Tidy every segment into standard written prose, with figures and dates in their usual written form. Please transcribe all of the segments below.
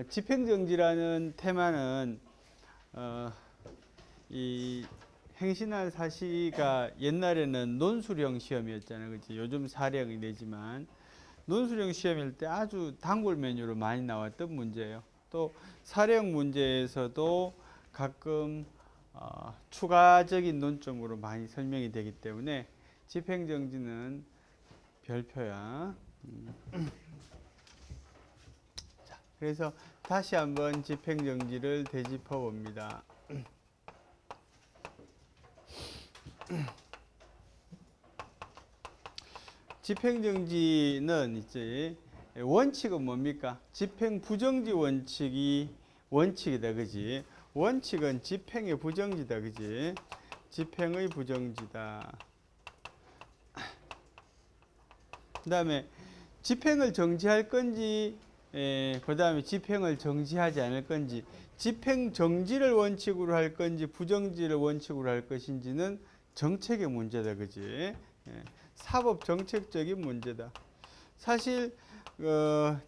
집행정지라는 테마는 이 행시나 사시가 옛날에는 논술형 시험이었잖아요. 그치? 요즘 사례형이 되지만 논술형 시험일 때 아주 단골 메뉴로 많이 나왔던 문제예요. 또 사례형 문제에서도 가끔 추가적인 논점으로 많이 설명이 되기 때문에 집행정지는 별표야. 자, 그래서 다시 한번 집행정지를 되짚어 봅니다. 집행정지는 이제 원칙은 뭡니까? 집행부정지 원칙이 원칙이다, 그지? 원칙은 집행의 부정지다, 그지? 집행의 부정지다. 그 다음에 집행을 정지할 건지, 그 다음에 집행을 정지하지 않을 건지, 집행 정지를 원칙으로 할 건지, 부정지를 원칙으로 할 것인지는 정책의 문제다, 그지? 사법 정책적인 문제다. 사실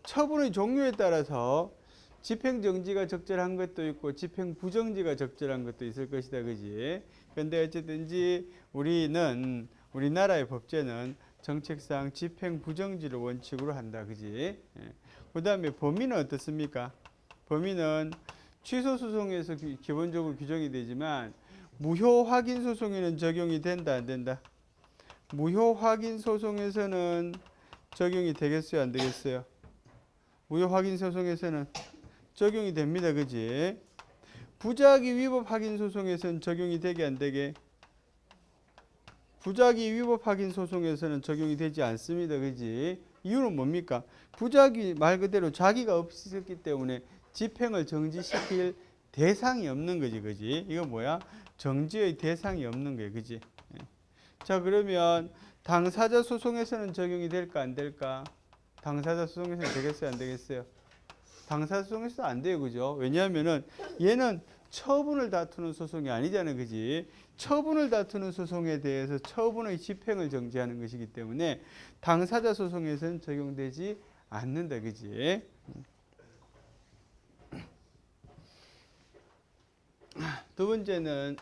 처분의 종류에 따라서 집행 정지가 적절한 것도 있고 집행 부정지가 적절한 것도 있을 것이다, 그지? 그런데 어쨌든지 우리나라의 법제는 정책상 집행 부정지를 원칙으로 한다, 그지? 그 다음에 범위는 어떻습니까? 범위는 취소 소송에서 기본적으로 규정이 되지만 무효 확인 소송에는 적용이 된다, 안 된다? 무효 확인 소송에서는 적용이 되겠어요, 안 되겠어요? 무효 확인 소송에서는 적용이 됩니다, 그지? 부작위 위법 확인 소송에서는 적용이 되게 안 되게? 부작위 위법 확인 소송에서는 적용이 되지 않습니다, 그지? 이유는 뭡니까? 부작위 말 그대로 자기가 없었기 때문에 집행을 정지시킬 대상이 없는 거지, 그지? 이거 뭐야? 정지의 대상이 없는 거예요, 그지? 자, 그러면 당사자 소송에서는 적용이 될까 안 될까? 당사자 소송에서는 되겠어요, 안 되겠어요? 당사자 소송에서는 안 돼요, 그죠? 왜냐하면은 얘는 처분을 다투는 소송이 아니잖아요, 그지? 처분을 다투는 소송에 대해서 처분의 집행을 정지하는 것이기 때문에 당사자 소송에서는 적용되지 않는다, 그지? 두 번째는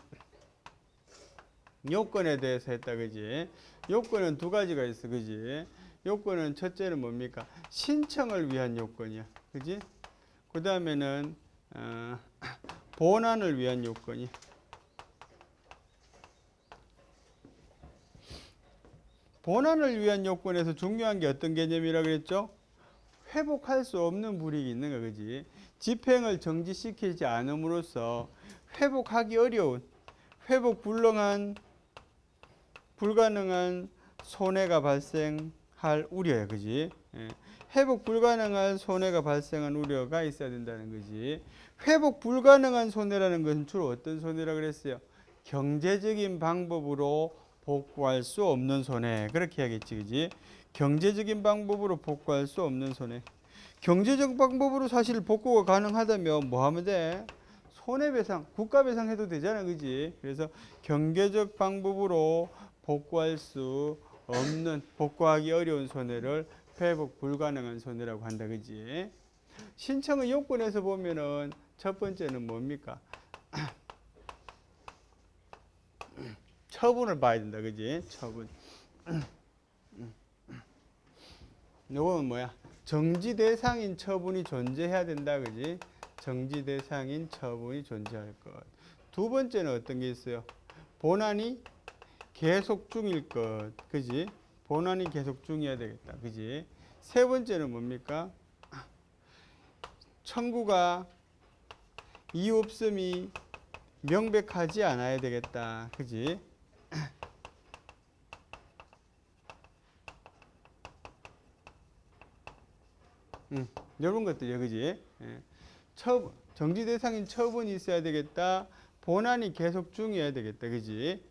요건에 대해서 했다, 그지? 요건은 두 가지가 있어, 그지? 요건은 첫째는 뭡니까? 신청을 위한 요건이야, 그지? 그 다음에는 본안을 위한 요건이. 본안을 위한 요건에서 중요한 게 어떤 개념이라 그랬죠? 회복할 수 없는 불이익이 있는 거, 그지? 집행을 정지시키지 않음으로써 회복하기 어려운, 회복 불가능한 손해가 발생할 우려야, 그지? 회복 불가능한 손해가 발생한 우려가 있어야 된다는 거지. 회복 불가능한 손해라는 것은 주로 어떤 손해라 그랬어요? 경제적인 방법으로 복구할 수 없는 손해. 그렇게 해야겠지, 그지? 경제적인 방법으로 복구할 수 없는 손해. 경제적 방법으로 사실 복구가 가능하다면 뭐 하면 돼? 손해배상, 국가배상 해도 되잖아, 그지? 그래서 경제적 방법으로 복구할 수 없는, 복구하기 어려운 손해를 회복 불가능한 손해라고 한다, 그지? 신청의 요건에서 보면은 첫 번째는 뭡니까? 처분을 봐야 된다, 그지? 처분. 요건 뭐야? 정지 대상인 처분이 존재해야 된다, 그지? 정지 대상인 처분이 존재할 것. 두 번째는 어떤 게 있어요? 본안이 계속 중일 것, 그지? 본안이 계속 중이어야 되겠다, 그지? 세 번째는 뭡니까? 청구가 이유 없음이 명백하지 않아야 되겠다, 그지? 이런 것들이요, 그지? 정지 대상인 처분이 있어야 되겠다. 본안이 계속 중이어야 되겠다, 그지?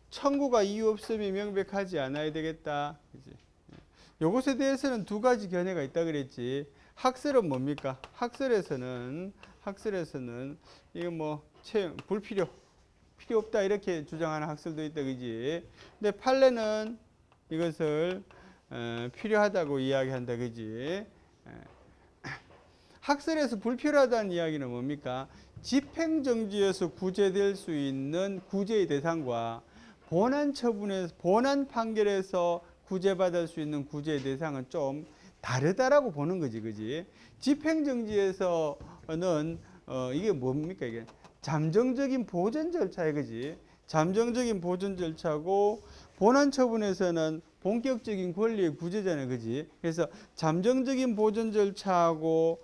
청구가 이유 없음이 명백하지 않아야 되겠다, 그지? 요것에 대해서는 두 가지 견해가 있다 그랬지. 학설은 뭡니까? 학설에서는 이거 뭐 필요 없다 이렇게 주장하는 학설도 있다, 그지? 근데 판례는 이것을 필요하다고 이야기한다, 그지? 학설에서 불필요하다는 이야기는 뭡니까? 집행정지에서 구제될 수 있는 구제의 대상과 본안 판결에서 구제받을 수 있는 구제의 대상은 좀 다르다라고 보는 거지, 그지? 집행정지에서는 이게 뭡니까 이게 잠정적인 보전 절차에, 그지? 잠정적인 보전 절차고 본안 처분에서는 본격적인 권리의 구제잖아요, 그지? 그래서 잠정적인 보전 절차하고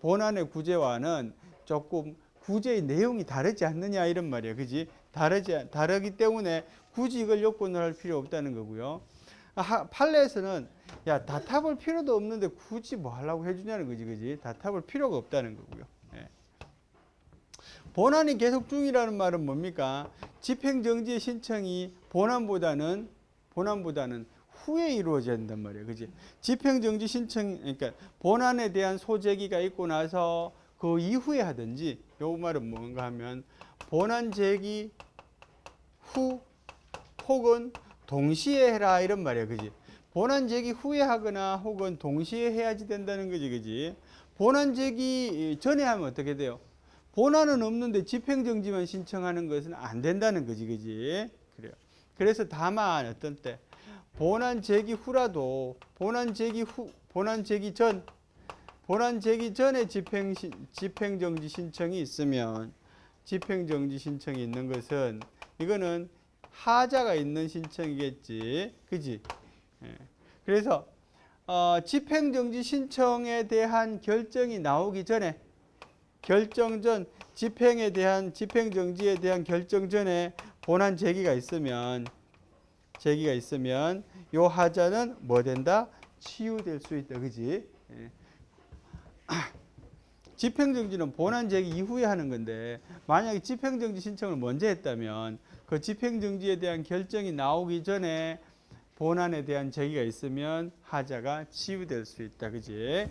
본안의 구제와는 조금 구제의 내용이 다르지 않느냐 이런 말이야, 그지? 다르기 때문에 굳이 이걸 요건을 할 필요 없다는 거고요. 판례에서는 야, 다퉈볼 필요도 없는데 굳이 뭐 하려고 해주냐는 거지, 그지? 다퉈볼 필요가 없다는 거고요. 예. 본안이 계속 중이라는 말은 뭡니까? 집행정지의 신청이 본안보다는 후에 이루어져야 된단 말이에요, 그지? 집행정지 신청, 그러니까 본안에 대한 소제기가 있고 나서 그 이후에 하든지, 요 말은 뭔가 하면 본안 제기 후 혹은 동시에 해라 이런 말이에요, 그지? 본안 제기 후에 하거나 혹은 동시에 해야지 된다는 거지, 그지? 본안 제기 전에 하면 어떻게 돼요? 본안은 없는데 집행정지만 신청하는 것은 안 된다는 거지, 그지? 그래요. 그래서 다만 어떤 때 본안 제기 후라도 본안 제기 전에 집행정지 신청이 있으면, 집행정지 신청이 있는 것은 이거는 하자가 있는 신청이겠지, 그지? 예. 그래서 집행정지 신청에 대한 결정이 나오기 전에, 집행정지에 대한 결정 전에 본안 제기가 있으면 요 하자는 뭐 된다? 치유될 수 있다, 그지? 예. 집행정지는 본안 제기 이후에 하는 건데, 만약에 집행정지 신청을 먼저 했다면 그 집행정지에 대한 결정이 나오기 전에 본안에 대한 제기가 있으면 하자가 치유될 수 있다, 그지?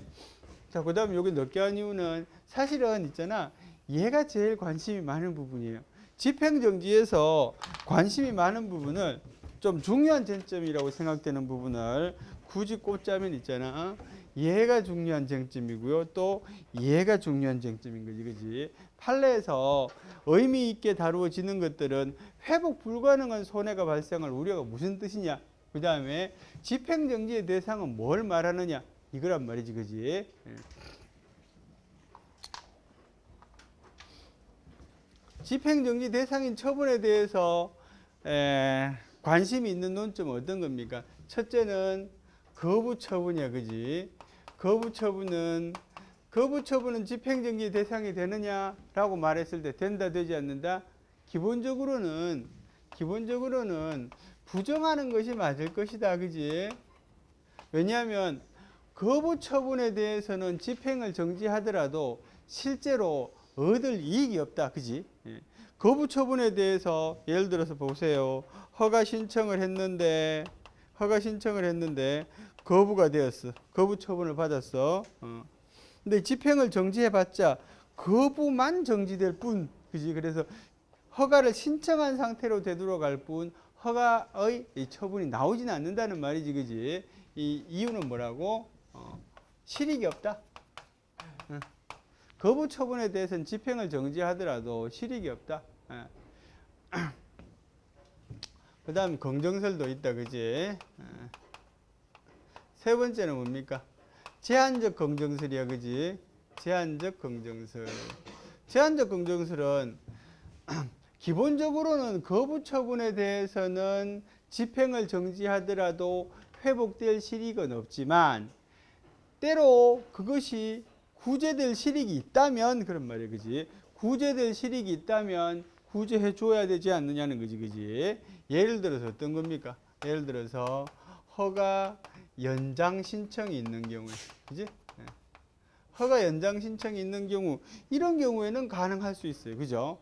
자, 그 다음에 여기 늦게 한 이유는 사실은 있잖아, 얘가 제일 관심이 많은 부분이에요. 집행정지에서 관심이 많은 부분을, 좀 중요한 쟁점이라고 생각되는 부분을 굳이 꼽자면 있잖아, 얘가 중요한 쟁점이고요, 또 얘가 중요한 쟁점인 거지, 그지? 판례에서 의미 있게 다루어지는 것들은 회복 불가능한 손해가 발생할 우려가 무슨 뜻이냐, 그 다음에 집행정지의 대상은 뭘 말하느냐, 이거란 말이지, 그지? 집행정지 대상인 처분에 대해서 관심이 있는 논점은 어떤 겁니까? 첫째는 거부 처분이야, 그지? 거부 처분은 집행정지 대상이 되느냐라고 말했을 때 된다, 되지 않는다? 기본적으로는 부정하는 것이 맞을 것이다, 그지? 왜냐하면 거부 처분에 대해서는 집행을 정지하더라도 실제로 얻을 이익이 없다, 그지? 예. 거부 처분에 대해서 예를 들어서 보세요. 허가 신청을 했는데 거부가 되었어. 거부 처분을 받았어. 근데 집행을 정지해봤자 거부만 정지될 뿐, 그지? 그래서 허가를 신청한 상태로 되돌아갈 뿐 허가의 처분이 나오지는 않는다는 말이지, 그지? 이 이유는 뭐라고? 실익이 없다. 거부 처분에 대해서는 집행을 정지하더라도 실익이 없다. 그 다음 긍정설도 있다, 그지? 세 번째는 뭡니까? 제한적 긍정설이야, 그지? 제한적 긍정설은 기본적으로는 거부 처분에 대해서는 집행을 정지하더라도 회복될 실익은 없지만, 때로 그것이 구제될 실익이 있다면, 그런 말이야, 그지? 구제될 실익이 있다면 구제해 줘야 되지 않느냐는 거지, 그지? 예를 들어서 어떤 겁니까? 예를 들어서 허가 연장 신청이 있는 경우에, 그지? 허가 연장 신청이 있는 경우, 이런 경우에는 가능할 수 있어요, 그죠?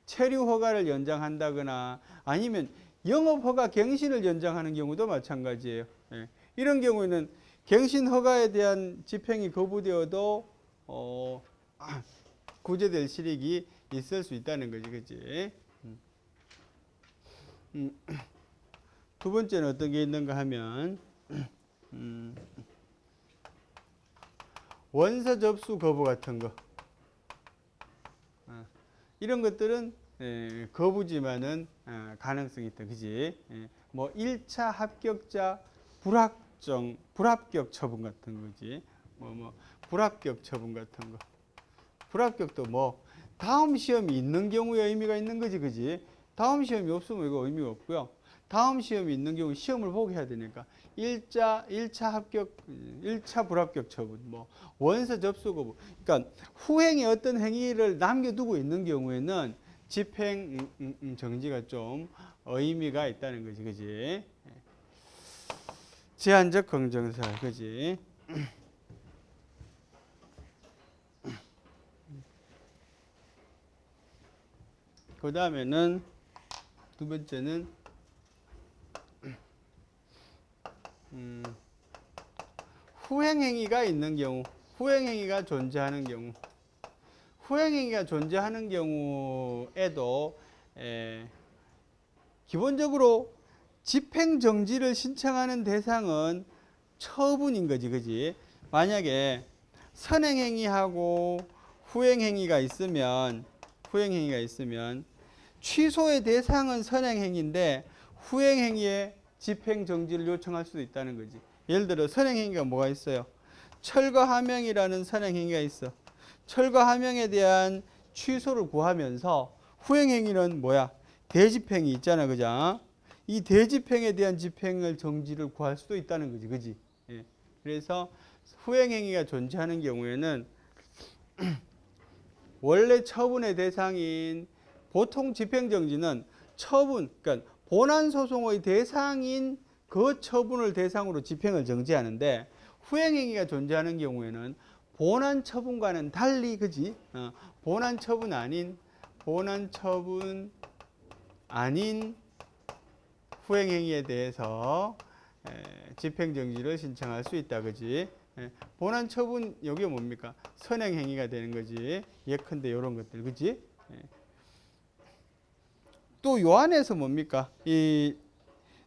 체류 허가를 연장한다거나 아니면 영업 허가 갱신을 연장하는 경우도 마찬가지예요. 이런 경우에는 갱신 허가에 대한 집행이 거부되어도 구제될 실익이 있을 수 있다는 거지, 그치? 두 번째는 어떤 게 있는가 하면 원서 접수 거부 같은 거. 이런 것들은 거부지만은 가능성이 있다. 그지? 뭐 1차 합격자 불합격 처분 같은 거지. 뭐 불합격 처분 같은 거. 불합격도 뭐 다음 시험이 있는 경우에 의미가 있는 거지. 그지? 다음 시험이 없으면 이거 의미가 없고요. 다음 시험이 있는 경우 시험을 보게 해야 되니까 1차 합격, 1차 불합격 처분, 뭐 원서 접수 거부. 그러니까 후행에 어떤 행위를 남겨두고 있는 경우에는 집행 정지가 좀 의미가 있다는 거지. 그지? 제한적 긍정사. 그지? 그 다음에는 두 번째는 후행행위가 있는 경우, 후행행위가 존재하는 경우, 후행행위가 존재하는 경우에도 기본적으로 집행정지를 신청하는 대상은 처분인 거지. 그지? 만약에 선행행위하고 후행행위가 있으면 취소의 대상은 선행행위인데 후행행위에 집행정지를 요청할 수도 있다는 거지. 예를 들어 선행행위가 뭐가 있어요? 철거하명이라는 선행행위가 있어. 철거하명에 대한 취소를 구하면서 후행행위는 뭐야? 대집행이 있잖아. 그죠? 이 대집행에 대한 집행을 정지를 구할 수도 있다는 거지. 그지? 예. 그래서 후행행위가 존재하는 경우에는 원래 처분의 대상인 보통 집행정지는 처분, 그러니까 본안소송의 대상인 그 처분을 대상으로 집행을 정지하는데 후행행위가 존재하는 경우에는 본안 처분과는 달리, 그지? 본안 처분 아닌 후행행위에 대해서 집행정지를 신청할 수 있다. 그지? 본안 처분, 여기 뭡니까? 선행행위가 되는 거지. 예컨대 이런 것들. 그지? 또 요 안에서 뭡니까? 이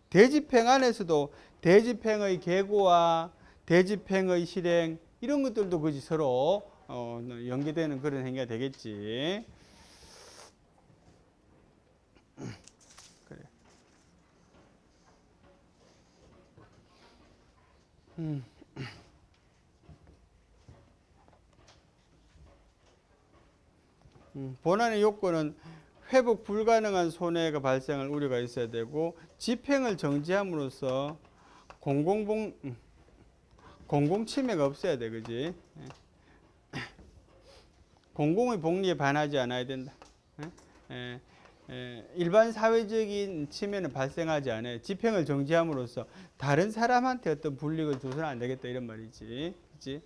대집행 안에서도 대집행의 계고와 대집행의 실행 이런 것들도 그지 서로 연계되는 그런 행위가 되겠지. 그래. 본안의 요건은 회복 불가능한 손해가 발생할 우려가 있어야 되고 집행을 정지함으로써 공공침해가 없어야 돼. 그지? 공공의 복리에 반하지 않아야 된다. 일반 사회적인 침해는 발생하지 않아요. 집행을 정지함으로써 다른 사람한테 어떤 불이익을 줘서는 안 되겠다 이런 말이지. 그치?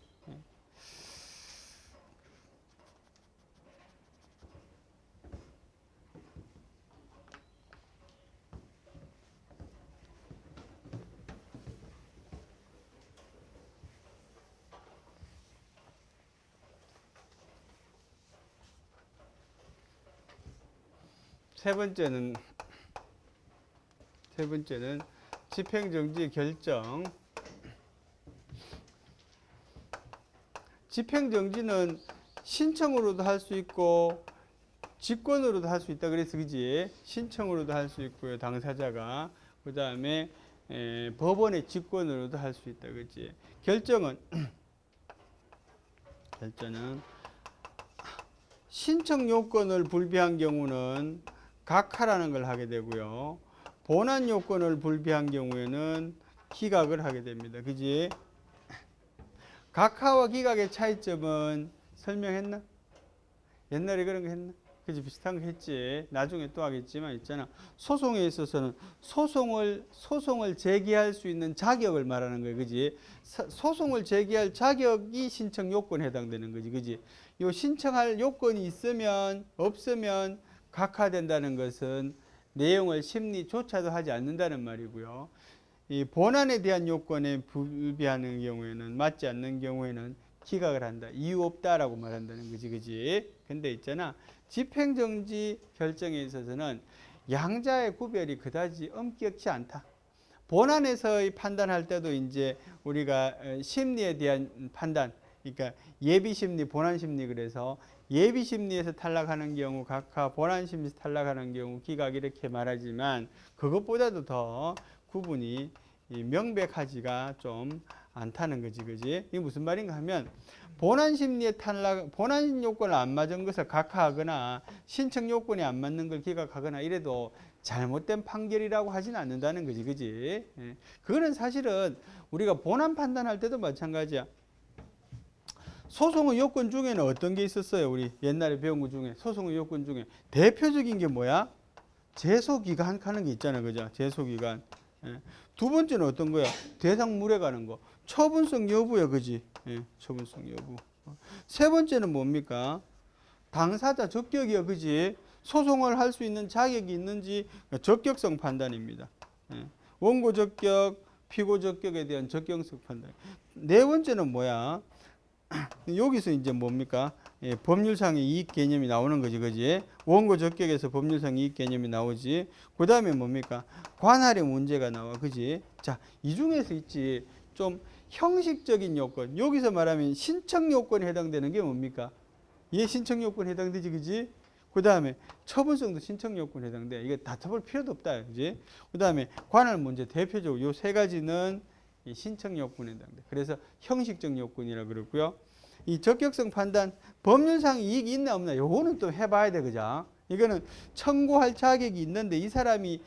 세 번째는 집행정지 결정. 집행정지는 신청으로도 할 수 있고 직권으로도 할 수 있다. 그래서 그지? 신청으로도 할 수 있고요. 당사자가. 그 다음에 법원의 직권으로도 할 수 있다. 그지? 결정은 신청 요건을 불비한 경우는 각하라는 걸 하게 되고요. 본안 요건을 불비한 경우에는 기각을 하게 됩니다. 그지? 각하와 기각의 차이점은 설명했나? 옛날에 그런 거 했나? 그지? 비슷한 거 했지. 나중에 또 하겠지만 있잖아. 소송에 있어서는 소송을 제기할 수 있는 자격을 말하는 거예요. 그지? 소송을 제기할 자격이 신청 요건에 해당되는 거지. 그지? 요 신청할 요건이 있으면 없으면 각하된다는 것은 내용을 심리조차도 하지 않는다는 말이고요. 이 본안에 대한 요건에 불비하는 경우에는 맞지 않는 경우에는 기각을 한다. 이유 없다라고 말한다는 거지. 그지? 근데 있잖아. 집행정지 결정에 있어서는 양자의 구별이 그다지 엄격치 않다. 본안에서 판단할 때도 이제 우리가 심리에 대한 판단, 그러니까 예비심리, 본안심리 그래서 예비심리에서 탈락하는 경우 각하, 본안심리에서 탈락하는 경우 기각 이렇게 말하지만 그것보다도 더 구분이 명백하지가 좀 않다는 거지, 그지? 이게 무슨 말인가 하면 본안심리에 탈락, 본안 요건을 안 맞은 것을 각하하거나 신청 요건이 안 맞는 걸 기각하거나 이래도 잘못된 판결이라고 하지는 않는다는 거지, 그지? 예. 그거는 사실은 우리가 본안 판단할 때도 마찬가지야. 소송의 요건 중에는 어떤 게 있었어요? 우리 옛날에 배운 것 중에 소송의 요건 중에 대표적인 게 뭐야? 제소기간 하는 게 있잖아, 그죠? 제소기간. 예. 두 번째는 어떤 거야? 대상 물에 가는 거. 처분성 여부야, 그지? 예. 처분성 여부. 세 번째는 뭡니까? 당사자 적격이야, 그지? 소송을 할 수 있는 자격이 있는지 적격성 판단입니다. 예. 원고 적격, 피고 적격에 대한 적격성 판단. 네 번째는 뭐야? 여기서 이제 뭡니까? 예, 법률상의 이익 개념이 나오는 거지, 그지? 원고 적격에서 법률상 이익 개념이 나오지. 그 다음에 뭡니까? 관할의 문제가 나와, 그지? 자, 이 중에서 있지. 좀 형식적인 요건. 여기서 말하면 신청 요건에 해당되는 게 뭡니까? 얘 신청 요건에 해당되지, 그지? 그 다음에 처분성도 신청 요건에 해당돼. 이거 다퉈볼 필요도 없다, 그지? 그 다음에 관할 문제 대표적으로 요 세 가지는 이 신청 요건에 해당돼. 그래서 형식적 요건이라 그러고요. 이 적격성 판단, 법률상 이익이 있나 없나 요거는 또 해봐야 돼, 그죠? 이거는 청구할 자격이 있는데 이 사람이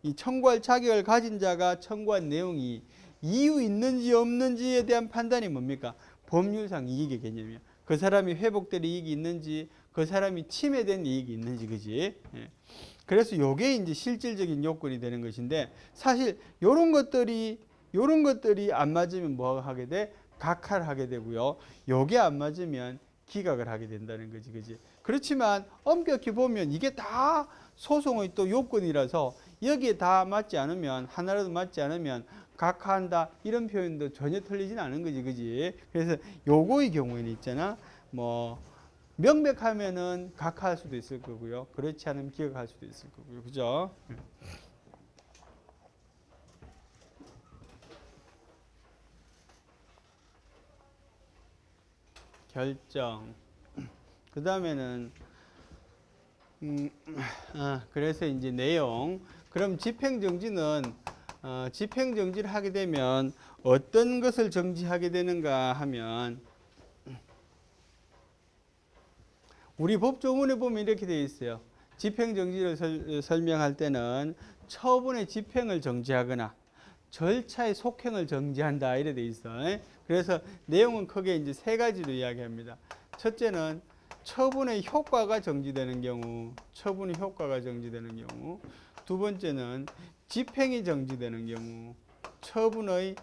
이 청구할 자격을 가진 자가 청구한 내용이 이유 있는지 없는지에 대한 판단이 뭡니까? 법률상 이익의 개념이야. 그 사람이 회복될 이익이 있는지, 그 사람이 침해된 이익이 있는지, 그지? 예. 그래서 요게 이제 실질적인 요건이 되는 것인데 사실 요런 것들이 안 맞으면 뭐 하게 돼? 각하를 하게 되고요. 요게 안 맞으면 기각을 하게 된다는 거지, 그지? 그렇지만 엄격히 보면 이게 다 소송의 또 요건이라서 여기에 다 맞지 않으면 하나라도 맞지 않으면 각하한다 이런 표현도 전혀 틀리진 않은 거지, 그지? 그래서 요거의 경우에는 있잖아, 뭐 명백하면은 각하할 수도 있을 거고요. 그렇지 않으면 기각할 수도 있을 거고요, 그죠? 결정. 그 다음에는 그래서 이제 내용. 그럼 집행정지는 집행정지를 하게 되면 어떤 것을 정지하게 되는가 하면 우리 법조문에 보면 이렇게 되어 있어요. 집행정지를 설명할 때는 처분의 집행을 정지하거나 절차의 속행을 정지한다 이래 돼 있어. 그래서 내용은 크게 이제 세 가지로 이야기합니다. 첫째는 처분의 효과가 정지되는 경우, 처분의 효과가 정지되는 경우. 두 번째는 집행이 정지되는 경우, 처분의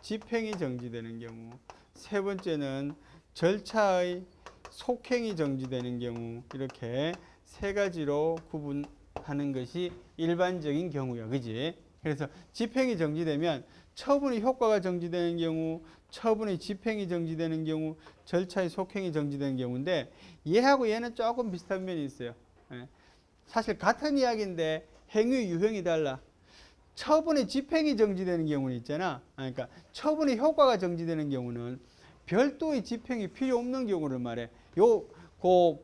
집행이 정지되는 경우. 세 번째는 절차의 속행이 정지되는 경우. 이렇게 세 가지로 구분하는 것이 일반적인 경우야, 그지? 그래서 집행이 정지되면 처분의 효과가 정지되는 경우, 처분의 집행이 정지되는 경우, 절차의 속행이 정지되는 경우인데 얘하고 얘는 조금 비슷한 면이 있어요. 사실 같은 이야기인데 행위 유형이 달라. 처분의 집행이 정지되는 경우는 있잖아. 그러니까 처분의 효과가 정지되는 경우는 별도의 집행이 필요 없는 경우를 말해. 그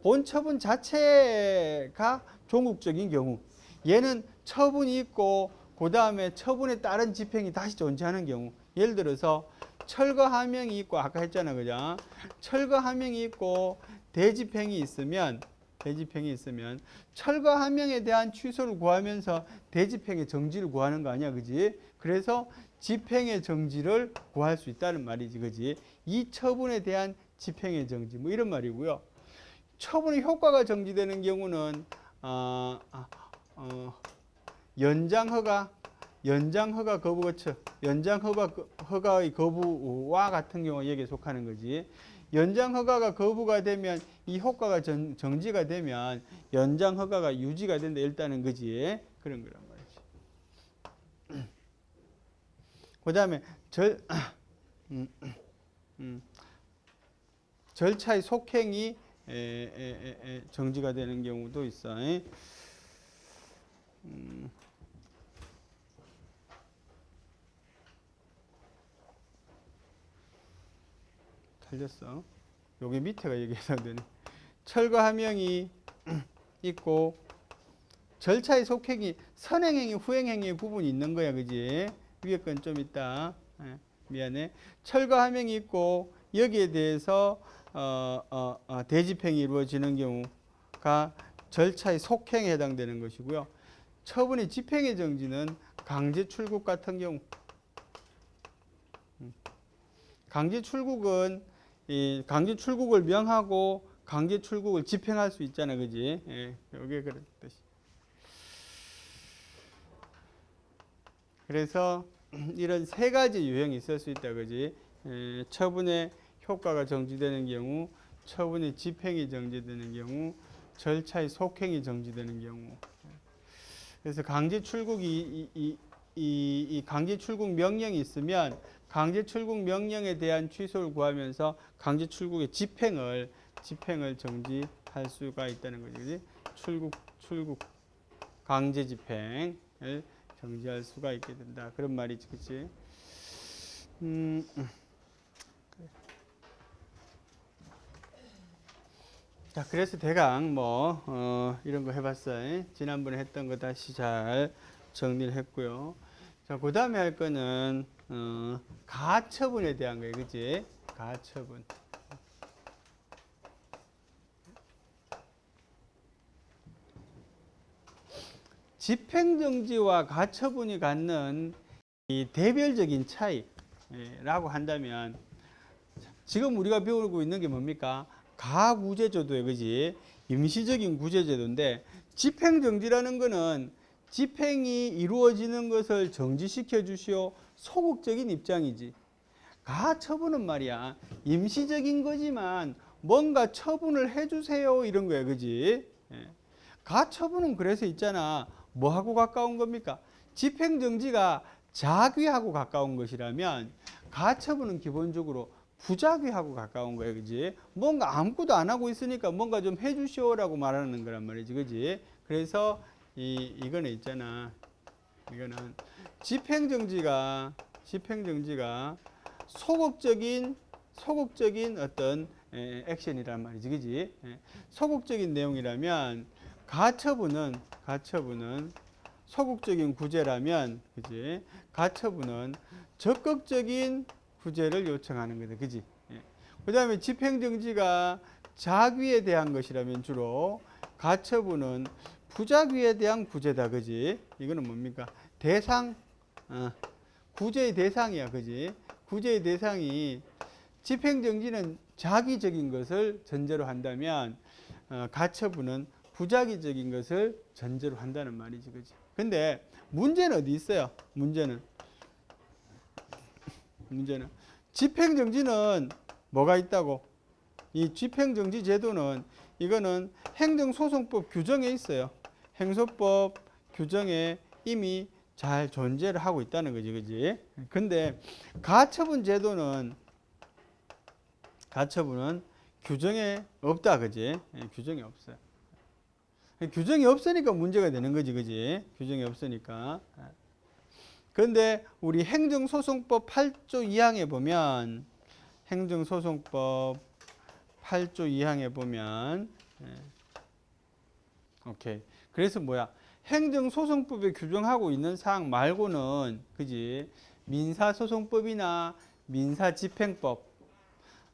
본처분 자체가 종국적인 경우. 얘는 처분이 있고 그 다음에 처분에 따른 집행이 다시 존재하는 경우. 예를 들어서 철거 하명이 있고 아까 했잖아, 그죠? 철거 하명이 있고 대집행이 있으면 철거 하명에 대한 취소를 구하면서 대집행의 정지를 구하는 거 아니야, 그지? 그래서 집행의 정지를 구할 수 있다는 말이지, 그지? 이 처분에 대한 집행의 정지, 뭐 이런 말이고요. 처분의 효과가 정지되는 경우는 연장 허가 거부 거처, 연장 허가의 거부와 같은 경우 여기에 속하는 거지. 연장 허가가 거부가 되면 이 효과가 정지가 되면 연장 허가가 유지가 된다 일단은 거지. 그런 거란 말이지. 그 다음에 절차의 속행이 정지가 되는 경우도 있어. 틀렸어. 요게 밑에가 여기 해당되네. 철거함령이 있고 절차의 속행이 선행행위, 후행행위의 구분이 있는 거야, 그지? 위에 건 좀 있다. 미안해. 철거함령이 있고 여기에 대해서 대집행이 이루어지는 경우가 절차의 속행에 해당되는 것이고요. 처분의 집행의 정지는 강제 출국 같은 경우. 강제 출국은 이 강제 출국을 명하고 강제 출국을 집행할 수 있잖아, 그지? 예, 이게 그런 뜻이. 그래서 이런 세 가지 유형이 있을 수 있다, 그지? 예, 처분의 효과가 정지되는 경우, 처분의 집행이 정지되는 경우, 절차의 속행이 정지되는 경우. 그래서 강제 출국이 이 강제 출국 명령이 있으면 강제 출국 명령에 대한 취소를 구하면서 강제 출국의 집행을 정지할 수가 있다는 거죠. 그지? 출국 강제 집행을 정지할 수가 있게 된다. 그런 말이지, 그렇지? 자, 그래서 대강 이런 거 해봤어요. 지난번에 했던 거 다시 잘 정리를 했고요. 자, 그 다음에 할 거는 가처분에 대한 거예요, 그치? 가처분. 집행정지와 가처분이 갖는 이 대별적인 차이라고 한다면, 지금 우리가 배우고 있는 게 뭡니까? 가구제제도예요, 그지? 임시적인 구제제도인데, 집행정지라는 거는 집행이 이루어지는 것을 정지시켜 주시오, 소극적인 입장이지. 가처분은 말이야, 임시적인 거지만 뭔가 처분을 해주세요, 이런 거야, 그지? 가처분은 그래서 있잖아. 뭐하고 가까운 겁니까? 집행정지가 자귀하고 가까운 것이라면 가처분은 기본적으로 부자귀하고 가까운 거예요, 그지? 뭔가 아무것도 안 하고 있으니까 뭔가 좀 해주시오라고 말하는 거란 말이지, 그지? 그래서 이거는 있잖아. 이거는 집행정지가 소극적인 어떤 액션이란 말이지, 그지? 소극적인 내용이라면 가처분은 소극적인 구제라면, 그지? 가처분은 적극적인 구제를 요청하는 거다, 그지? 그 다음에 집행정지가 자귀에 대한 것이라면 주로 가처분은 부자귀에 대한 구제다, 그지? 이거는 뭡니까? 구제의 대상이야, 그지? 구제의 대상이 집행정지는 자기적인 것을 전제로 한다면 가처분은 부자기적인 것을 전제로 한다는 말이지, 그지? 근데 문제는 어디 있어요? 문제는 집행정지는 뭐가 있다고? 이 집행정지 제도는 이거는 행정소송법 규정에 있어요. 행소법 규정에 이미 잘 존재를 하고 있다는 거지, 그지? 근데 가처분 제도는 규정에 없다, 그지? 규정이 없어요. 규정이 없으니까 문제가 되는 거지, 그지? 규정이 없으니까. 그런데 우리 행정소송법 8조 2항에 보면 행정소송법 8조 2항에 보면 오케이. 그래서 뭐야? 행정소송법에 규정하고 있는 사항 말고는, 그지? 민사소송법이나 민사집행법,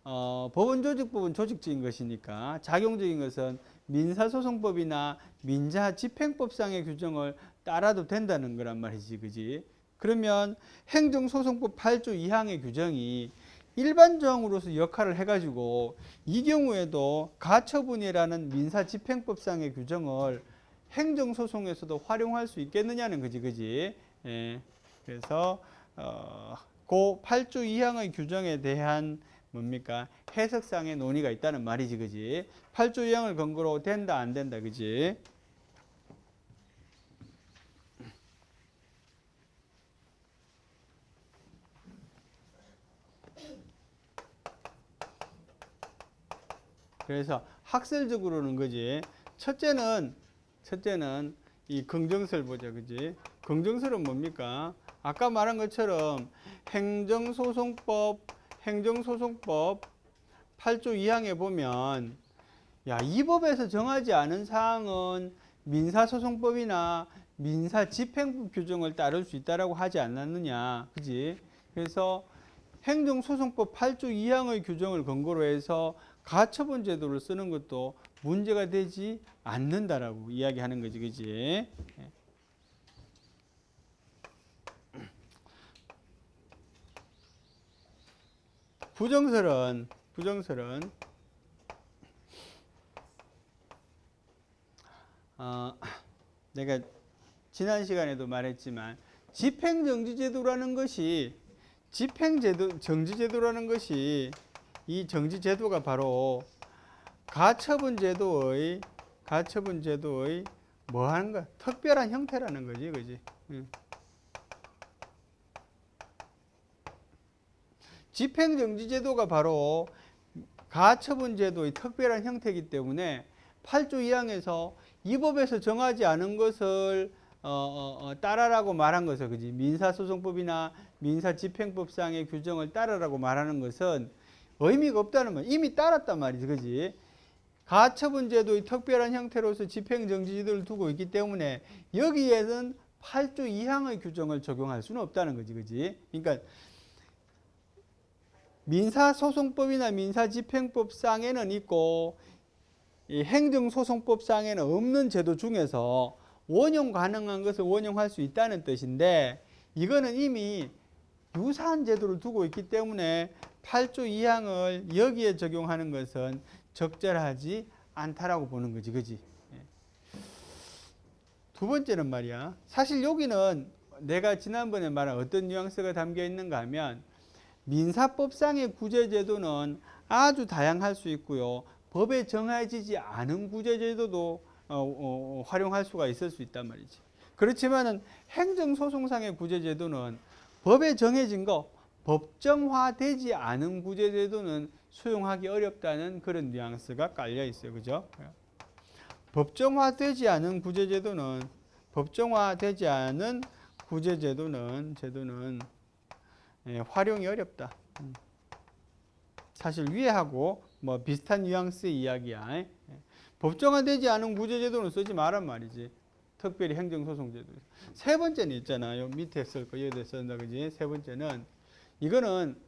법원조직법은 조직적인 것이니까 작용적인 것은 민사소송법이나 민사집행법상의 규정을 따라도 된다는 거란 말이지, 그지? 그러면 행정소송법 8조 2항의 규정이 일반조항으로서 역할을 해가지고 이 경우에도 가처분이라는 민사집행법상의 규정을 행정소송에서도 활용할 수 있겠느냐는 거지, 그지? 그래서 그 8조 2항의 규정에 대한 뭡니까? 해석상의 논의가 있다는 말이지, 그지? 8조 2항을 근거로 된다, 안 된다, 그지? 그래서 학설적으로는, 그지? 첫째는 이 긍정설 보자, 그지? 긍정설은 뭡니까? 아까 말한 것처럼 행정소송법 8조 2항에 보면 야, 이 법에서 정하지 않은 사항은 민사소송법이나 민사집행법 규정을 따를 수 있다라고 하지 않았느냐. 그지? 그래서 행정소송법 8조 2항의 규정을 근거로 해서 가처분 제도를 쓰는 것도 문제가 되지 않는다라고 이야기하는 거지. 그지? 부정설은 내가 지난 시간에도 말했지만 집행정지제도라는 것이 정지제도라는 것이 이 정지제도가 바로 가처분제도의 뭐 하는 거야? 특별한 형태라는 거지, 그지? 집행정지제도가 바로 가처분제도의 특별한 형태이기 때문에 8조 2항에서 이 법에서 정하지 않은 것을 따라라고 말한 것은, 그지? 민사소송법이나 민사집행법상의 규정을 따라라고 말하는 것은 의미가 없다는 말. 이미 따랐단 말이지, 그지? 가처분제도의 특별한 형태로서 집행정지제도를 두고 있기 때문에 여기에는 8조 2항의 규정을 적용할 수는 없다는 거지, 그지? 그러니까 민사소송법이나 민사집행법상에는 있고 이 행정소송법상에는 없는 제도 중에서 원용 가능한 것을 원용할 수 있다는 뜻인데, 이거는 이미 유사한 제도를 두고 있기 때문에 8조 2항을 여기에 적용하는 것은 적절하지 않다라고 보는 거지, 그지? 두 번째는 말이야, 사실 여기는 내가 지난번에 말한 어떤 뉘앙스가 담겨 있는가 하면 민사법상의 구제제도는 아주 다양할 수 있고요, 법에 정해지지 않은 구제제도도 활용할 수가 있을 수 있단 말이지. 그렇지만은 행정소송상의 구제제도는 법에 정해진 거, 법정화되지 않은 구제제도는 수용하기 어렵다는 그런 뉘앙스가 깔려 있어요, 그죠? 법정화되지 않은 구제제도는 활용이 어렵다. 사실 위에하고 뭐 비슷한 뉘앙스의 이야기야. 법정화되지 않은 구제제도는 쓰지 말란 말이지. 특별히 행정소송제도. 세 번째는 있잖아요. 밑에 쓸 거, 여기다 쓴다, 그지? 세 번째는 이거는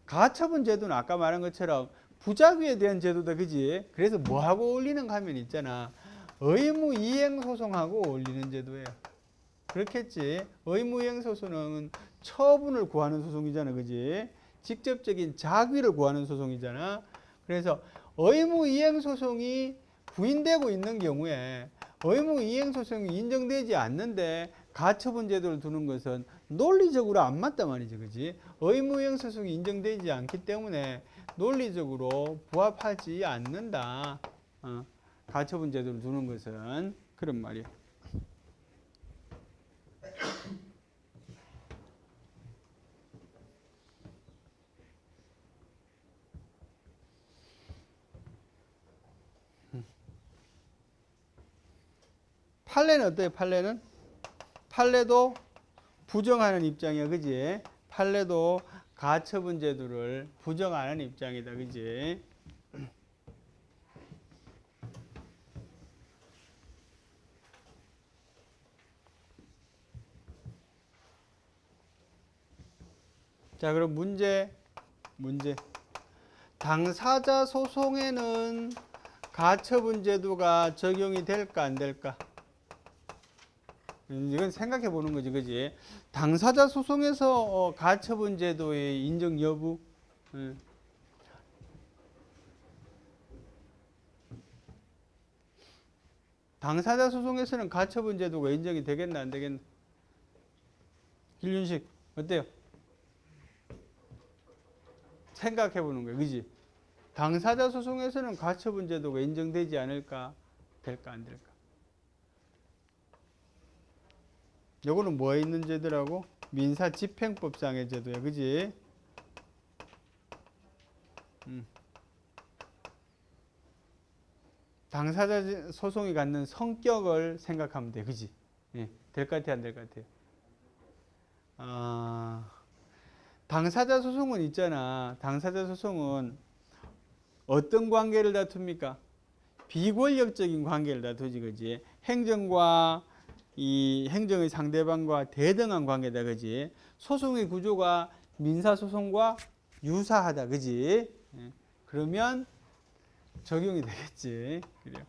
가처분 제도는 아까 말한 것처럼 부작위에 대한 제도다, 그지? 그래서 뭐하고 어울리는가 하면 있잖아. 의무이행소송하고 어울리는 제도예요. 그렇겠지. 의무이행소송은 처분을 구하는 소송이잖아, 그지? 직접적인 작위를 구하는 소송이잖아. 그래서 의무이행소송이 부인되고 있는 경우에 의무이행소송이 인정되지 않는데 가처분 제도를 두는 것은 논리적으로 안 맞단 말이지, 그지? 의무이행소송이 인정되지 않기 때문에 논리적으로 부합하지 않는다. 가처분 제도를 두는 것은 그런 말이야. 판례는 어때요? 판례도 부정하는 입장이야, 그지? 판례도 가처분 제도를 부정하는 입장이다, 그지? 자, 그럼 문제. 당사자 소송에는 가처분 제도가 적용이 될까 안 될까? 이건 생각해 보는 거지, 그지? 당사자 소송에서 가처분 제도의 인정 여부. 당사자 소송에서는 가처분 제도가 인정이 되겠나 안 되겠나? 길윤식 어때요? 생각해 보는 거예요, 그지? 당사자 소송에서는 가처분 제도가 인정되지 않을까? 될까 안 될까? 요거는 뭐에 있는 제도라고? 민사집행법상의 제도야, 그지? 당사자 소송이 갖는 성격을 생각하면 돼, 그지? 예, 될 것 같아, 안 될 것 같아? 당사자 소송은 있잖아. 당사자 소송은 어떤 관계를 다툽니까? 비권력적인 관계를 다투지, 그지? 행정과 이 행정의 상대방과 대등한 관계다, 그지? 소송의 구조가 민사소송과 유사하다, 그지? 그러면 적용이 되겠지. 그래요.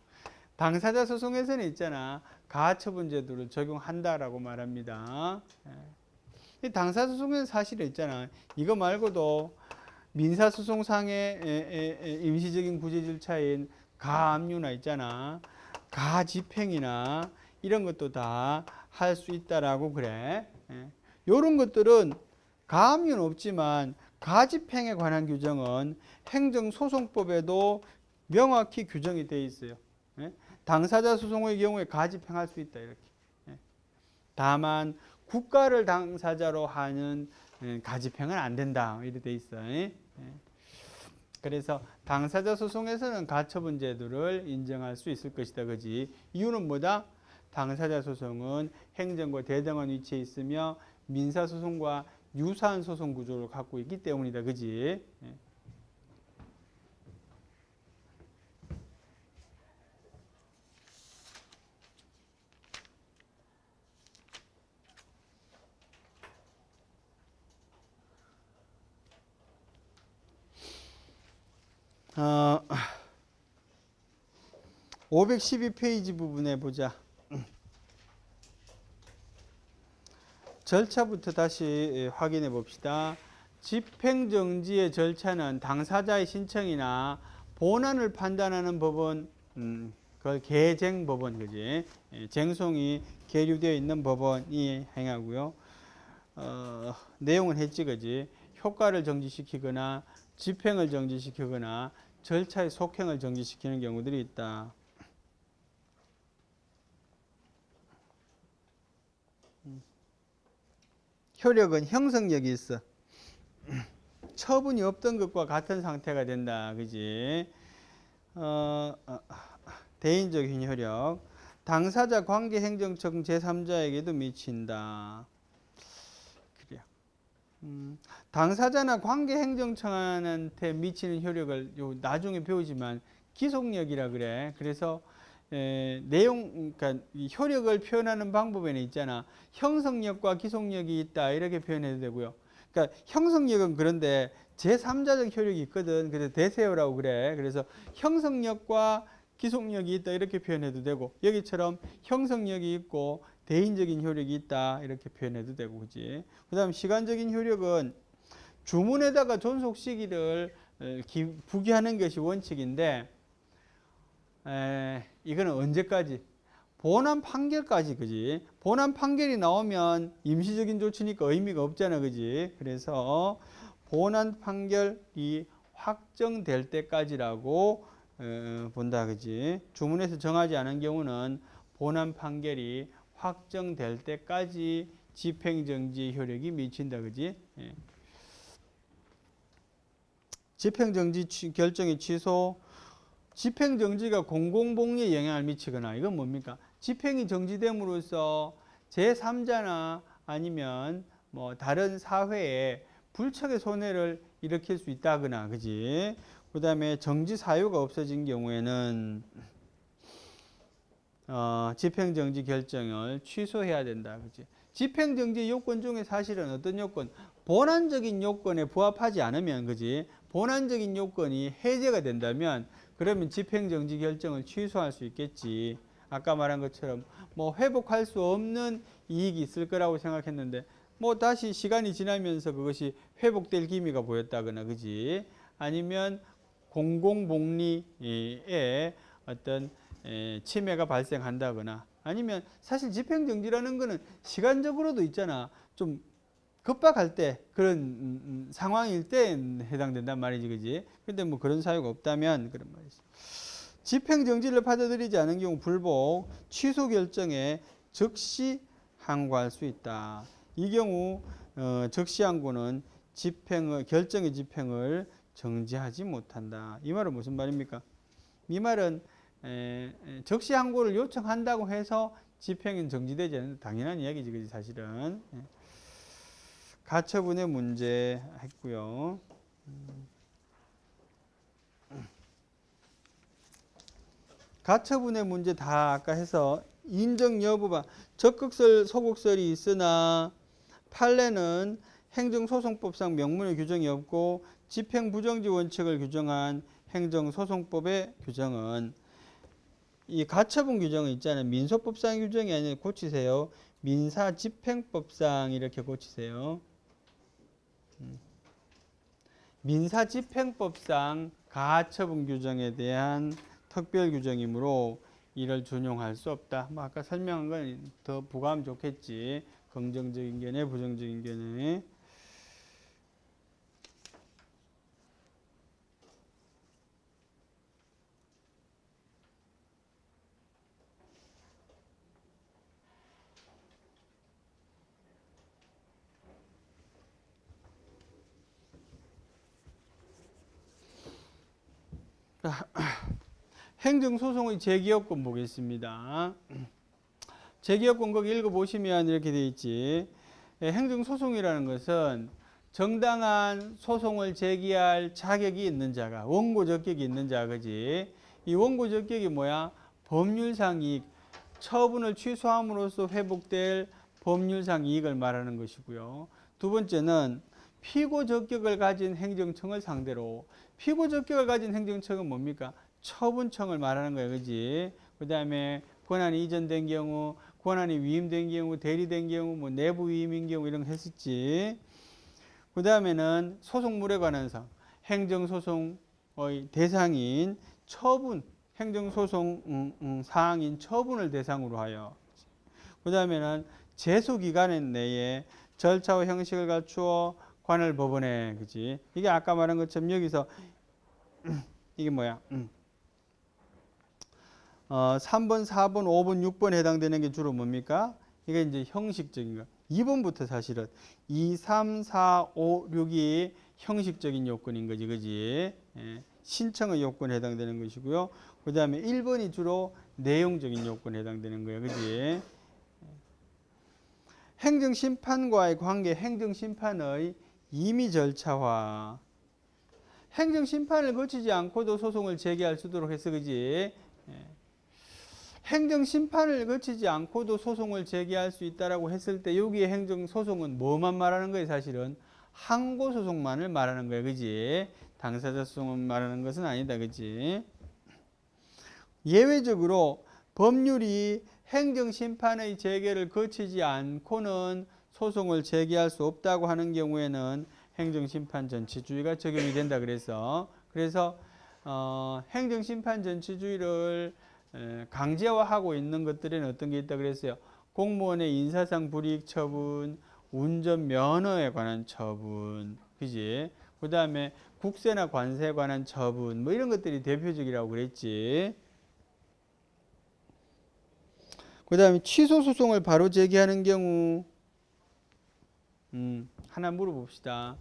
당사자 소송에서는 있잖아. 가처분 제도를 적용한다라고 말합니다. 당사자 소송에는 사실은 있잖아. 이거 말고도 민사소송상의 임시적인 구제 절차인 가압류나 있잖아. 가집행이나 이런 것도 다 할 수 있다라고 그래. 요런 것들은 가압류는 없지만 가집행에 관한 규정은 행정소송법에도 명확히 규정이 되어 있어요. 당사자 소송의 경우에 가집행할 수 있다 이렇게. 다만 국가를 당사자로 하는 가집행은 안 된다 이렇게 돼 있어. 그래서 당사자 소송에서는 가처분 제도를 인정할 수 있을 것이다, 그지? 이유는 뭐다? 당사자 소송은 행정과 대등한 위치에 있으며 민사 소송과 유사한 소송 구조를 갖고 있기 때문이다, 그지? 어, 512페이지 부분에 보자. 절차부터 다시 확인해 봅시다. 집행정지의 절차는 당사자의 신청이나 본안을 판단하는 법원, 그걸 계쟁법원, 그지? 쟁송이 계류되어 있는 법원이 행하고요. 내용은 했지, 그지? 효과를 정지시키거나 집행을 정지시키거나 절차의 속행을 정지시키는 경우들이 있다. 효력은 형성력이 있어. 처분이 없던 것과 같은 상태가 된다. 그지? 대인적인 효력. 당사자 관계행정청 제3자에게도 미친다. 그래요. 당사자나 관계행정청한테 미치는 효력을 요 나중에 배우지만 기속력이라 그래. 그래서 그러니까 이 효력을 표현하는 방법에는 있잖아. 형성력과 기속력이 있다 이렇게 표현해도 되고요. 그러니까 형성력은 그런데 제3자적 효력이 있거든. 그래서 대세요라고 그래. 그래서 형성력과 기속력이 있다 이렇게 표현해도 되고 여기처럼 형성력이 있고 대인적인 효력이 있다 이렇게 표현해도 되고 그지. 그다음 시간적인 효력은 주문에다가 존속 시기를 부기하는 것이 원칙인데 이거는 언제까지? 본안 판결까지, 그지? 본안 판결이 나오면 임시적인 조치니까 의미가 없잖아, 그지? 그래서 본안 판결이 확정될 때까지라고 본다, 그지? 주문에서 정하지 않은 경우는 본안 판결이 확정될 때까지 집행정지 효력이 미친다, 그지? 집행정지 결정의 취소, 집행정지가 공공복리에 영향을 미치거나 이건 뭡니까? 집행이 정지됨으로써 제3자나 아니면 뭐 다른 사회에 불척의 손해를 일으킬 수 있다거나 그지? 그 다음에 정지 사유가 없어진 경우에는 집행정지 결정을 취소해야 된다. 그지? 집행정지 요건 중에 사실은 어떤 요건? 본안적인 요건에 부합하지 않으면 그지? 본안적인 요건이 해제가 된다면 그러면 집행정지 결정을 취소할 수 있겠지. 아까 말한 것처럼 뭐 회복할 수 없는 이익이 있을 거라고 생각했는데 뭐 다시 시간이 지나면서 그것이 회복될 기미가 보였다거나 그지? 아니면 공공복리에 어떤 침해가 발생한다거나 아니면 사실 집행정지라는 거는 시간적으로도 있잖아. 좀 급박할 때 그런 상황일 때 해당된단 말이지, 그지? 근데 뭐 그런 사유가 없다면 그런 말이지. 집행정지를 받아들이지 않은 경우 불복, 취소 결정에 즉시 항고할 수 있다. 이 경우 즉시 항고는 결정의 집행을 정지하지 못한다. 이 말은 무슨 말입니까? 이 말은 즉시 항고를 요청한다고 해서 집행은 정지되지 않는 당연한 이야기지, 그지 사실은. 가처분의 문제 했고요. 가처분의 문제 다 아까 해서 인정 여부가 적극설, 소극설이 있으나 판례는 행정소송법상 명문의 규정이 없고 집행부정지 원칙을 규정한 행정소송법의 규정은 이 가처분 규정은 있잖아요. 민소법상 규정이 아니라 고치세요. 민사집행법상 이렇게 고치세요. 민사집행법상 가처분 규정에 대한 특별 규정이므로 이를 준용할 수 없다. 뭐 아까 설명한 건 더 부가하면 좋겠지. 긍정적인 견해, 부정적인 견해. 행정소송의 제기요건 보겠습니다. 제기요건 거기 읽어보시면 이렇게 되어 있지. 행정소송이라는 것은 정당한 소송을 제기할 자격이 있는 자가, 원고 적격이 있는 자, 그지? 이 원고 적격이 뭐야? 법률상 이익, 처분을 취소함으로써 회복될 법률상 이익을 말하는 것이고요. 두 번째는 피고 적격을 가진 행정청을 상대로, 피고 적격을 가진 행정청은 뭡니까? 처분청을 말하는 거예요. 그지? 그 다음에 권한이 이전된 경우, 권한이 위임된 경우, 대리된 경우, 뭐 내부 위임인 경우 이런 거 했었지. 그 다음에는 소송물에 관한 사항, 행정소송의 대상인 처분, 행정소송 사항인 처분을 대상으로 하여. 그 다음에는 제소기간 내에 절차와 형식을 갖추어 관할 법원에, 그지? 이게 아까 말한 것처럼 여기서 이게 뭐야? 3번, 4번, 5번, 6번 해당되는 게 주로 뭡니까? 이게 이제 형식적인 거. 2번부터 사실은 2, 3, 4, 5, 6이 형식적인 요건인 거지, 그지? 예. 신청의 요건에 해당되는 것이고요. 그 다음에 1번이 주로 내용적인 요건에 해당되는 거예요, 그지? 행정심판과의 관계, 행정심판의 임의 절차화. 행정심판을 거치지 않고도 소송을 제기할 수 있도록 했어, 그지? 행정심판을 거치지 않고도 소송을 제기할 수 있다라고 했을 때 여기에 행정소송은 뭐만 말하는 거예요, 사실은? 항고소송만을 말하는 거예요, 그지? 당사자 소송을 말하는 것은 아니다, 그지? 예외적으로 법률이 행정심판의 재개를 거치지 않고는 소송을 제기할 수 없다고 하는 경우에는 행정심판 전치주의가 적용이 된다 그래서 행정심판 전치주의를 강제화하고 있는 것들에는 어떤 게 있다 그랬어요? 공무원의 인사상 불이익 처분, 운전 면허에 관한 처분, 그지? 그 다음에 국세나 관세에 관한 처분, 뭐 이런 것들이 대표적이라고 그랬지. 그 다음에 취소 소송을 바로 제기하는 경우, 하나 물어봅시다.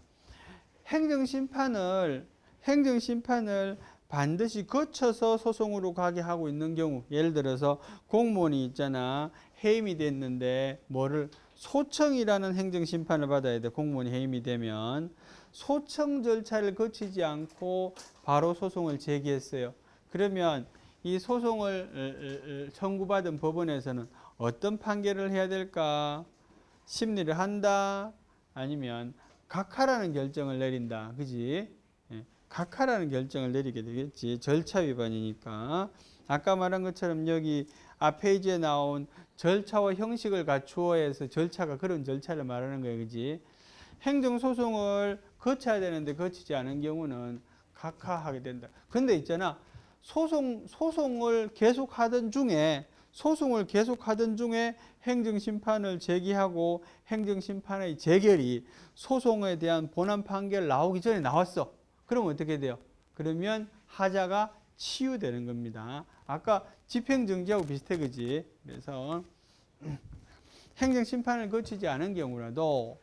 행정심판을 반드시 거쳐서 소송으로 가게 하고 있는 경우, 예를 들어서 공무원이 있잖아. 해임이 됐는데 뭐를 소청이라는 행정심판을 받아야 돼. 공무원이 해임이 되면 소청 절차를 거치지 않고 바로 소송을 제기했어요. 그러면 이 소송을 청구받은 법원에서는 어떤 판결을 해야 될까? 심리를 한다? 아니면 각하라는 결정을 내린다. 그지? 각하라는 결정을 내리게 되겠지. 절차 위반이니까. 아까 말한 것처럼 여기 앞 페이지에 나온 절차와 형식을 갖추어 해서 절차가 그런 절차를 말하는 거예요. 그지? 행정소송을 거쳐야 되는데 거치지 않은 경우는 각하하게 된다. 근데 있잖아. 소송을 계속하던 중에 행정심판을 제기하고 행정심판의 재결이 소송에 대한 본안 판결 나오기 전에 나왔어. 그럼 어떻게 돼요? 그러면 하자가 치유되는 겁니다. 아까 집행정지하고 비슷해, 그지? 그래서 행정심판을 거치지 않은 경우라도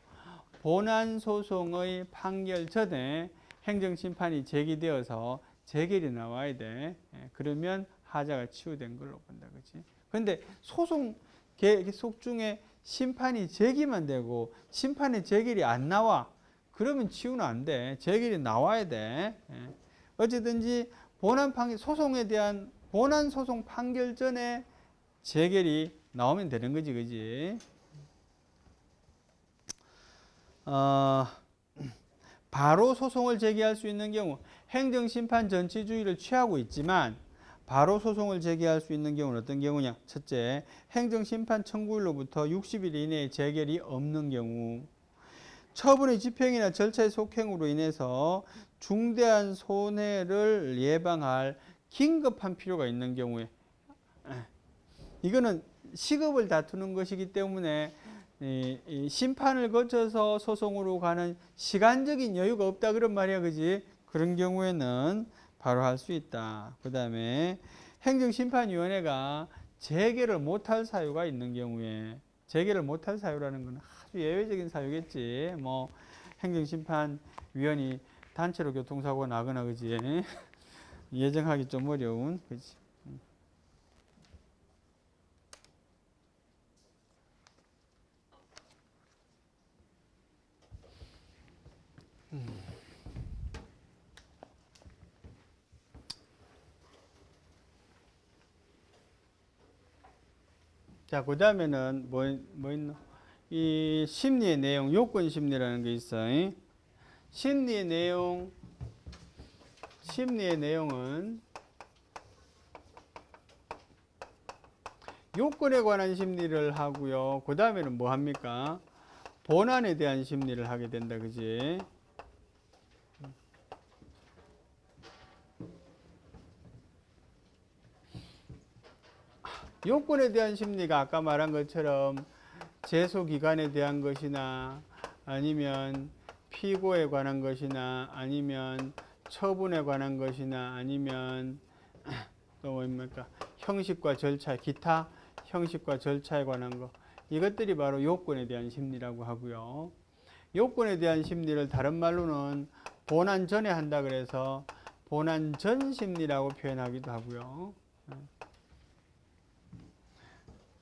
본안소송의 판결 전에 행정심판이 제기되어서 재결이 나와야 돼. 그러면 하자가 치유된 걸로 본다, 그지? 근데 소송 계속 중에 심판이 제기만 되고 심판의 재결이 안 나와. 그러면 치유는 안 돼. 재결이 나와야 돼. 어쨌든지 본안 판결, 소송에 대한 본안 소송 판결 전에 재결이 나오면 되는 거지, 그지? 바로 소송을 제기할 수 있는 경우, 행정심판 전치주의를 취하고 있지만 바로 소송을 제기할 수 있는 경우는 어떤 경우냐? 첫째, 행정심판 청구일로부터 60일 이내에 재결이 없는 경우, 처분의 집행이나 절차의 속행으로 인해서 중대한 손해를 예방할 긴급한 필요가 있는 경우에, 이거는 시급을 다투는 것이기 때문에 이 심판을 거쳐서 소송으로 가는 시간적인 여유가 없다 그런 말이야, 그지? 그런 경우에는 바로 할 수 있다. 그 다음에 행정심판위원회가 재결을 못할 사유가 있는 경우에, 재결을 못할 사유라는 건 아주 예외적인 사유겠지. 뭐 행정심판위원이 단체로 교통사고가 나거나, 그지? 예정하기 좀 어려운, 그지? 자, 그 다음에는 뭐 있노? 이 심리의 내용, 요건 심리라는 게 있어. 심리의 내용은 요건에 관한 심리를 하고요. 그 다음에는 뭐 합니까? 본안에 대한 심리를 하게 된다, 그지? 요건에 대한 심리가 아까 말한 것처럼 제소기간에 대한 것이나 아니면 피고에 관한 것이나 아니면 처분에 관한 것이나 아니면 또 뭡니까? 형식과 절차, 기타 형식과 절차에 관한 것, 이것들이 바로 요건에 대한 심리라고 하고요. 요건에 대한 심리를 다른 말로는 본안 전에 한다 그래서 본안 전 심리라고 표현하기도 하고요.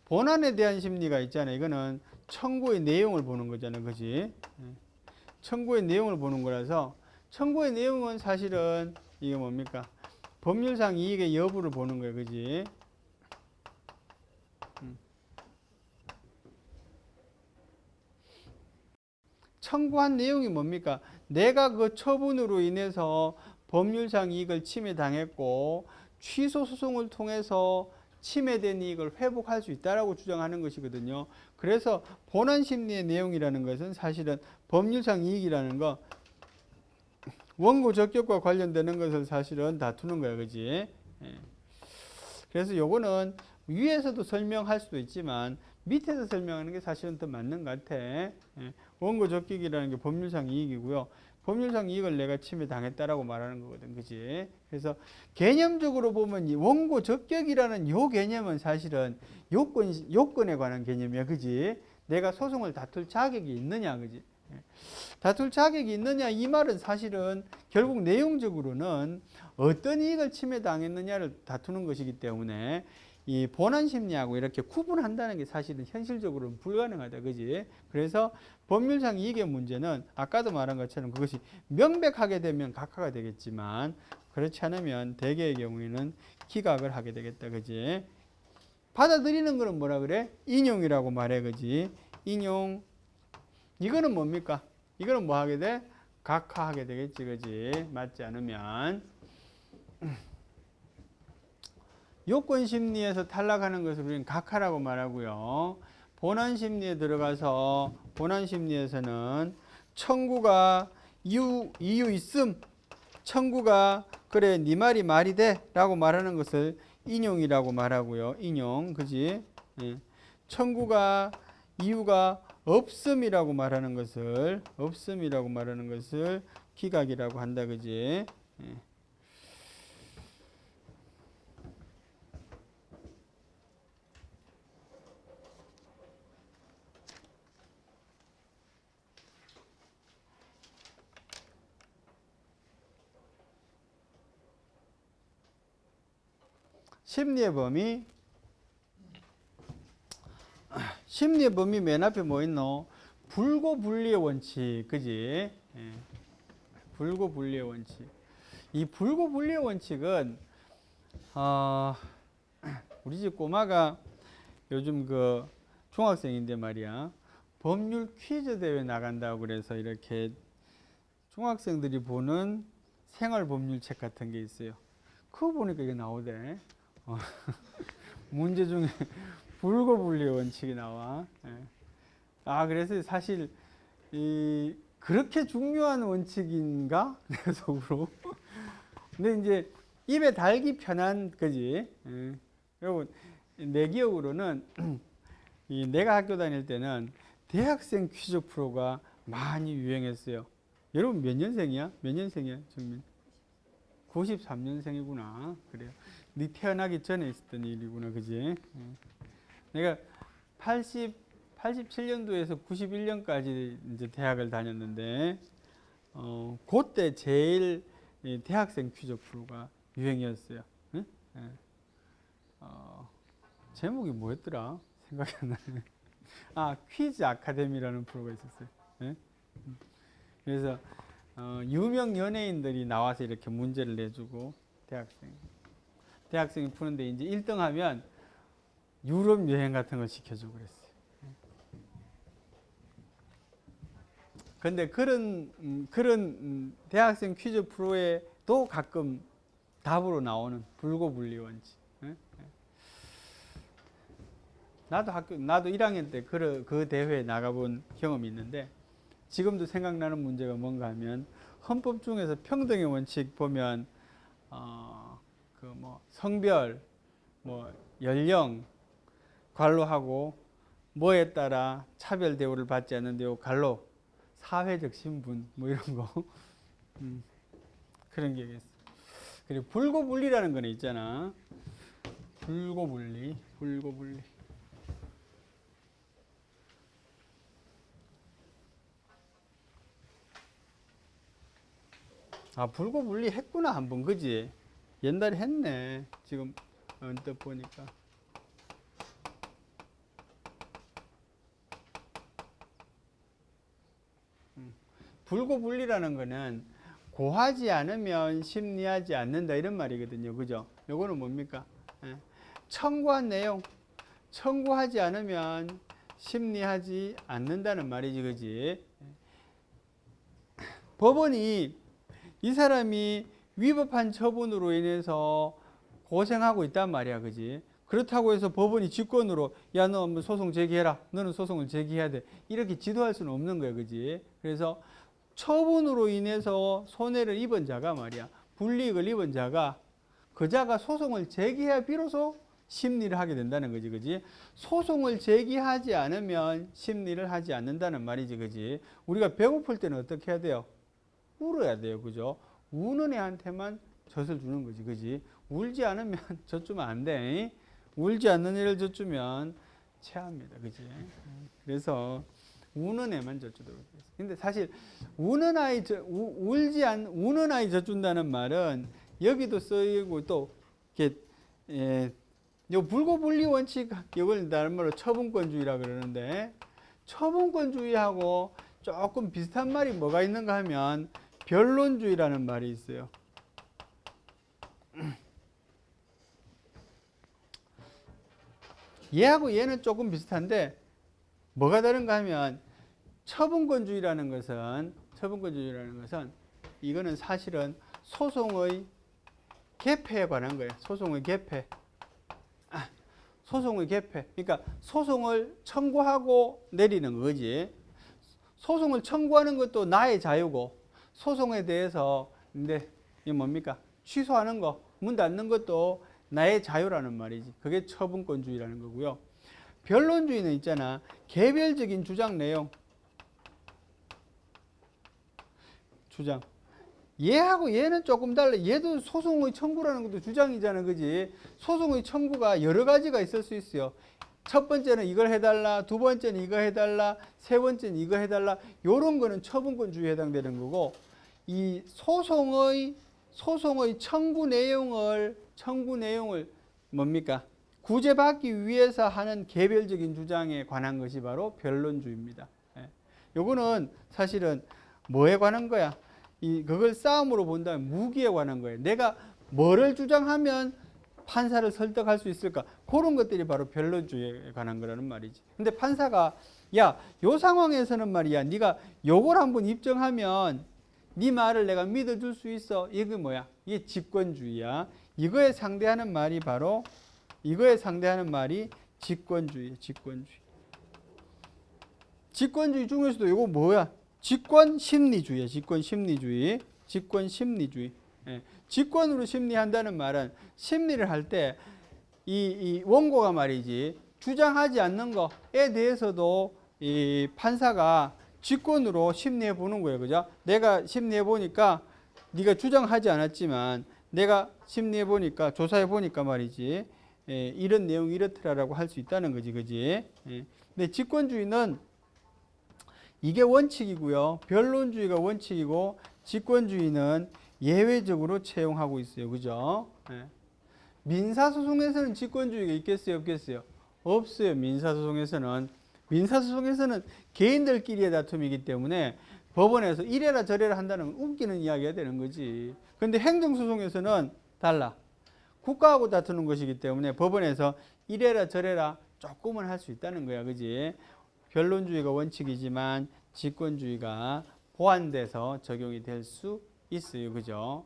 본안에 대한 심리가 있잖아요. 이거는 청구의 내용을 보는 거잖아요, 그지? 청구의 내용을 보는 거라서 청구의 내용은 사실은 이게 뭡니까? 법률상 이익의 여부를 보는 거예요, 그지? 청구한 내용이 뭡니까? 내가 그 처분으로 인해서 법률상 이익을 침해당했고 취소 소송을 통해서 침해된 이익을 회복할 수 있다라고 주장하는 것이거든요. 그래서 본안 심리의 내용이라는 것은 사실은 법률상 이익이라는 거, 원고 적격과 관련되는 것을 사실은 다투는 거야, 그지? 그래서 요거는 위에서도 설명할 수도 있지만 밑에서 설명하는 게 사실은 더 맞는 것 같아. 원고 적격이라는 게 법률상 이익이고요. 법률상 이익을 내가 침해당했다라고 말하는 거거든, 그지? 그래서 개념적으로 보면 이 원고 적격이라는 요 개념은 사실은 요건에 관한 개념이야, 그지? 내가 소송을 다툴 자격이 있느냐, 그지? 다툴 자격이 있느냐, 이 말은 사실은 결국 내용적으로는 어떤 이익을 침해당했느냐를 다투는 것이기 때문에 이 본안 심리하고 이렇게 구분한다는 게 사실은 현실적으로는 불가능하다, 그지? 그래서 법률상 이익의 문제는 아까도 말한 것처럼 그것이 명백하게 되면 각하가 되겠지만 그렇지 않으면 대개의 경우에는 기각을 하게 되겠다, 그지? 받아들이는 거는 뭐라 그래? 인용이라고 말해, 그지? 인용. 이거는 뭡니까? 이거는 뭐 하게 돼? 각하하게 되겠지, 그지? 맞지 않으면. 요건 심리에서 탈락하는 것을 우리는 각하라고 말하고요. 본안 심리에 들어가서 본안 심리에서는 청구가 이유 있음, 청구가 그래 네 말이 말이 돼라고 말하는 것을 인용이라고 말하고요. 인용, 그지? 예. 청구가 이유가 없음이라고 말하는 것을 기각이라고 한다, 그지? 예. 심리의 범위 맨 앞에 뭐 있노? 불고불리의 원칙, 그지? 불고불리의 원칙. 이 불고불리의 원칙은 우리 집 꼬마가 요즘 그 중학생인데 말이야. 법률 퀴즈 대회 나간다고 그래서 이렇게 중학생들이 보는 생활 법률 책 같은 게 있어요. 그거 보니까 이게 나오대. 문제 중에 불고불리의 원칙이 나와. 그래서 사실 그렇게 중요한 원칙인가? 내 속으로. 근데 이제 입에 달기 편한 거지. 여러분, 내 기억으로는 내가 학교 다닐 때는 대학생 퀴즈 프로가 많이 유행했어요. 여러분 몇 년생이야? 몇 년생이야, 정민? 93년생이구나. 그래요. 네 태어나기 전에 있었던 일이구나, 그지? 내가 87년도에서 91년까지 이제 대학을 다녔는데, 그때 제일 대학생 퀴즈 프로가 유행이었어요. 응? 제목이 뭐였더라? 생각이 안 나네. 퀴즈 아카데미라는 프로가 있었어요. 예? 그래서 유명 연예인들이 나와서 이렇게 문제를 내주고 대학생이 푸는데 이제 1등 하면 유럽 여행 같은 거 시켜주고 그랬어요. 근데 그런 대학생 퀴즈 프로에도 가끔 답으로 나오는 불고불리 원칙. 나도 1학년 때 그 대회에 나가본 경험이 있는데, 지금도 생각나는 문제가 뭔가 하면, 헌법 중에서 평등의 원칙 보면, 성별, 연령, 관로하고, 뭐에 따라 차별 대우를 받지 않는데요, 관로, 사회적 신분, 이런 거. 그런 게 있어요. 그리고 불고불리라는 거는 있잖아. 불고불리. 불고불리 했구나, 한번, 그지? 옛날에 했네. 지금 언뜻 보니까. 불고불리라는 거는 고하지 않으면 심리하지 않는다, 이런 말이거든요. 그죠? 요거는 뭡니까? 청구한 내용, 청구하지 않으면 심리하지 않는다는 말이지, 그지? 법원이 이 사람이 위법한 처분으로 인해서 고생하고 있단 말이야, 그지? 그렇다고 해서 법원이 직권으로, 야, 너 한번 소송 제기해라, 너는 소송을 제기해야 돼, 이렇게 지도할 수는 없는 거야, 그지? 그래서 처분으로 인해서 손해를 입은 자가 말이야, 불이익을 입은 자가, 그 자가 소송을 제기해야 비로소 심리를 하게 된다는 거지, 그지? 소송을 제기하지 않으면 심리를 하지 않는다는 말이지, 그지? 우리가 배고플 때는 어떻게 해야 돼요? 울어야 돼요, 그죠? 우는 애한테만 젖을 주는 거지, 그지? 울지 않으면 젖 주면 안 돼. 울지 않는 애를 젖 주면 체합니다, 그지? 그래서 우는 애만 젖 주도록 했어요. 근데 사실 우는 아이 젖 준다는 말은 여기도 쓰이고 또 이렇게 요 불고불리 원칙, 이걸 다른 말로 처분권주의라 그러는데, 처분권주의하고 조금 비슷한 말이 뭐가 있는가 하면 변론주의라는 말이 있어요. 얘하고 얘는 조금 비슷한데 뭐가 다른가 하면, 처분권주의라는 것은 이거는 사실은 소송의 개폐에 관한 거예요. 소송의 개폐. 그러니까 소송을 청구하고 내리는 거지. 소송을 청구하는 것도 나의 자유고, 소송에 대해서 근데 이게 뭡니까? 취소하는 거, 문 닫는 것도 나의 자유라는 말이지. 그게 처분권주의라는 거고요. 변론주의는 있잖아. 개별적인 주장 내용. 얘하고 얘는 조금 달라. 얘도 소송의 청구라는 것도 주장이잖아, 그지? 소송의 청구가 여러 가지가 있을 수 있어요. 첫 번째는 이걸 해달라, 두 번째는 이거 해달라, 세 번째는 이거 해달라. 요런 거는 처분권주의에 해당되는 거고, 이 소송의 청구 내용을 뭡니까? 구제받기 위해서 하는 개별적인 주장에 관한 것이 바로 변론주의입니다. 요거는 사실은 뭐에 관한 거야? 그걸 싸움으로 본다면 무기에 관한 거예요. 내가 뭐를 주장하면 판사를 설득할 수 있을까? 그런 것들이 바로 변론주의에 관한 거라는 말이지. 근데 판사가 야, 요 상황에서는 말이야, 네가 요걸 한번 입증하면 네 말을 내가 믿어줄 수 있어. 이게 뭐야? 이게 직권주의야. 이거에 상대하는 말이 바로 직권주의, 직권주의. 직권주의 중에서도 이거 뭐야? 직권심리주의야. 직권심리주의. 직권심리주의. 예. 직권으로 심리한다는 말은 심리를 할 때 이 원고가 말이지 주장하지 않는 거에 대해서도 이 판사가 직권으로 심리해 보는 거예요. 그죠? 내가 심리해 보니까 네가 주장하지 않았지만 내가 심리해 보니까 조사해 보니까 말이지 이런 내용이 이렇더라라고 할 수 있다는 거지. 그지? 근데 직권주의는 이게 원칙이고요. 변론주의가 원칙이고 직권주의는 예외적으로 채용하고 있어요. 그죠? 민사소송에서는 직권주의가 있겠어요? 없겠어요? 없어요. 민사소송에서는 개인들끼리의 다툼이기 때문에 법원에서 이래라 저래라 한다는 웃기는 이야기가 되는 거지. 그런데 행정소송에서는 달라. 국가하고 다투는 것이기 때문에 법원에서 이래라 저래라 조금은 할 수 있다는 거야. 그지? 변론주의가 원칙이지만 직권주의가 보완돼서 적용이 될 수 있어요. 그죠?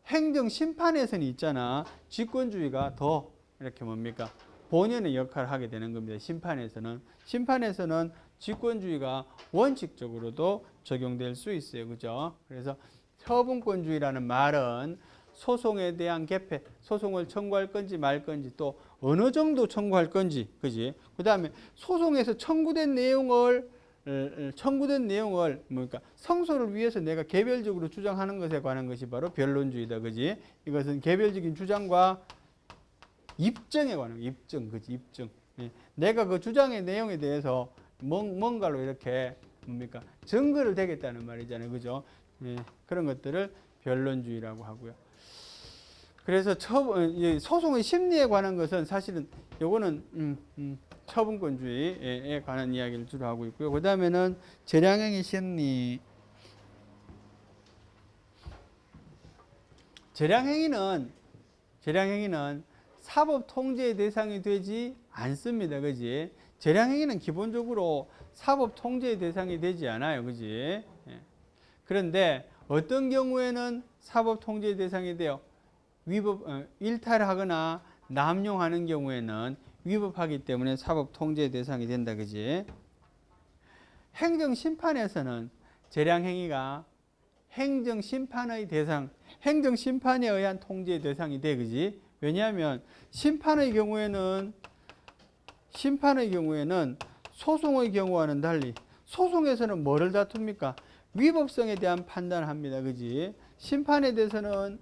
행정심판에서는 있잖아. 직권주의가 더 이렇게 뭡니까? 본연의 역할을 하게 되는 겁니다. 심판에서는 직권주의가 원칙적으로도 적용될 수 있어요. 그죠? 그래서 처분권주의라는 말은 소송에 대한 개폐, 소송을 청구할 건지 말 건지 또 어느 정도 청구할 건지, 그지? 그 다음에 소송에서 청구된 내용을 뭡니까? 성소를 위해서 내가 개별적으로 주장하는 것에 관한 것이 바로 변론주의다. 그지? 이것은 개별적인 주장과 입증에 관한 입증, 그지? 입증. 내가 그 주장의 내용에 대해서 뭔가로 이렇게 뭡니까? 증거를 대겠다는 말이잖아요. 그죠? 그런 것들을 변론주의라고 하고요. 그래서 소송의 심리에 관한 것은 사실은 요거는 처분권주의에 관한 이야기를 주로 하고 있고요. 그 다음에는 재량행위 심리. 재량행위는 사법 통제의 대상이 되지 않습니다. 그지? 재량행위는 기본적으로 사법 통제의 대상이 되지 않아요. 그지? 그런데 어떤 경우에는 사법 통제의 대상이 돼요? 일탈하거나 남용하는 경우에는 위법하기 때문에 사법 통제의 대상이 된다. 그지? 행정심판에서는 재량행위가 행정심판의 대상, 행정심판에 의한 통제의 대상이 돼. 그지? 왜냐하면 심판의 경우에는 소송의 경우와는 달리 소송에서는 뭐를 다툽니까? 위법성에 대한 판단을 합니다. 그지? 심판에 대해서는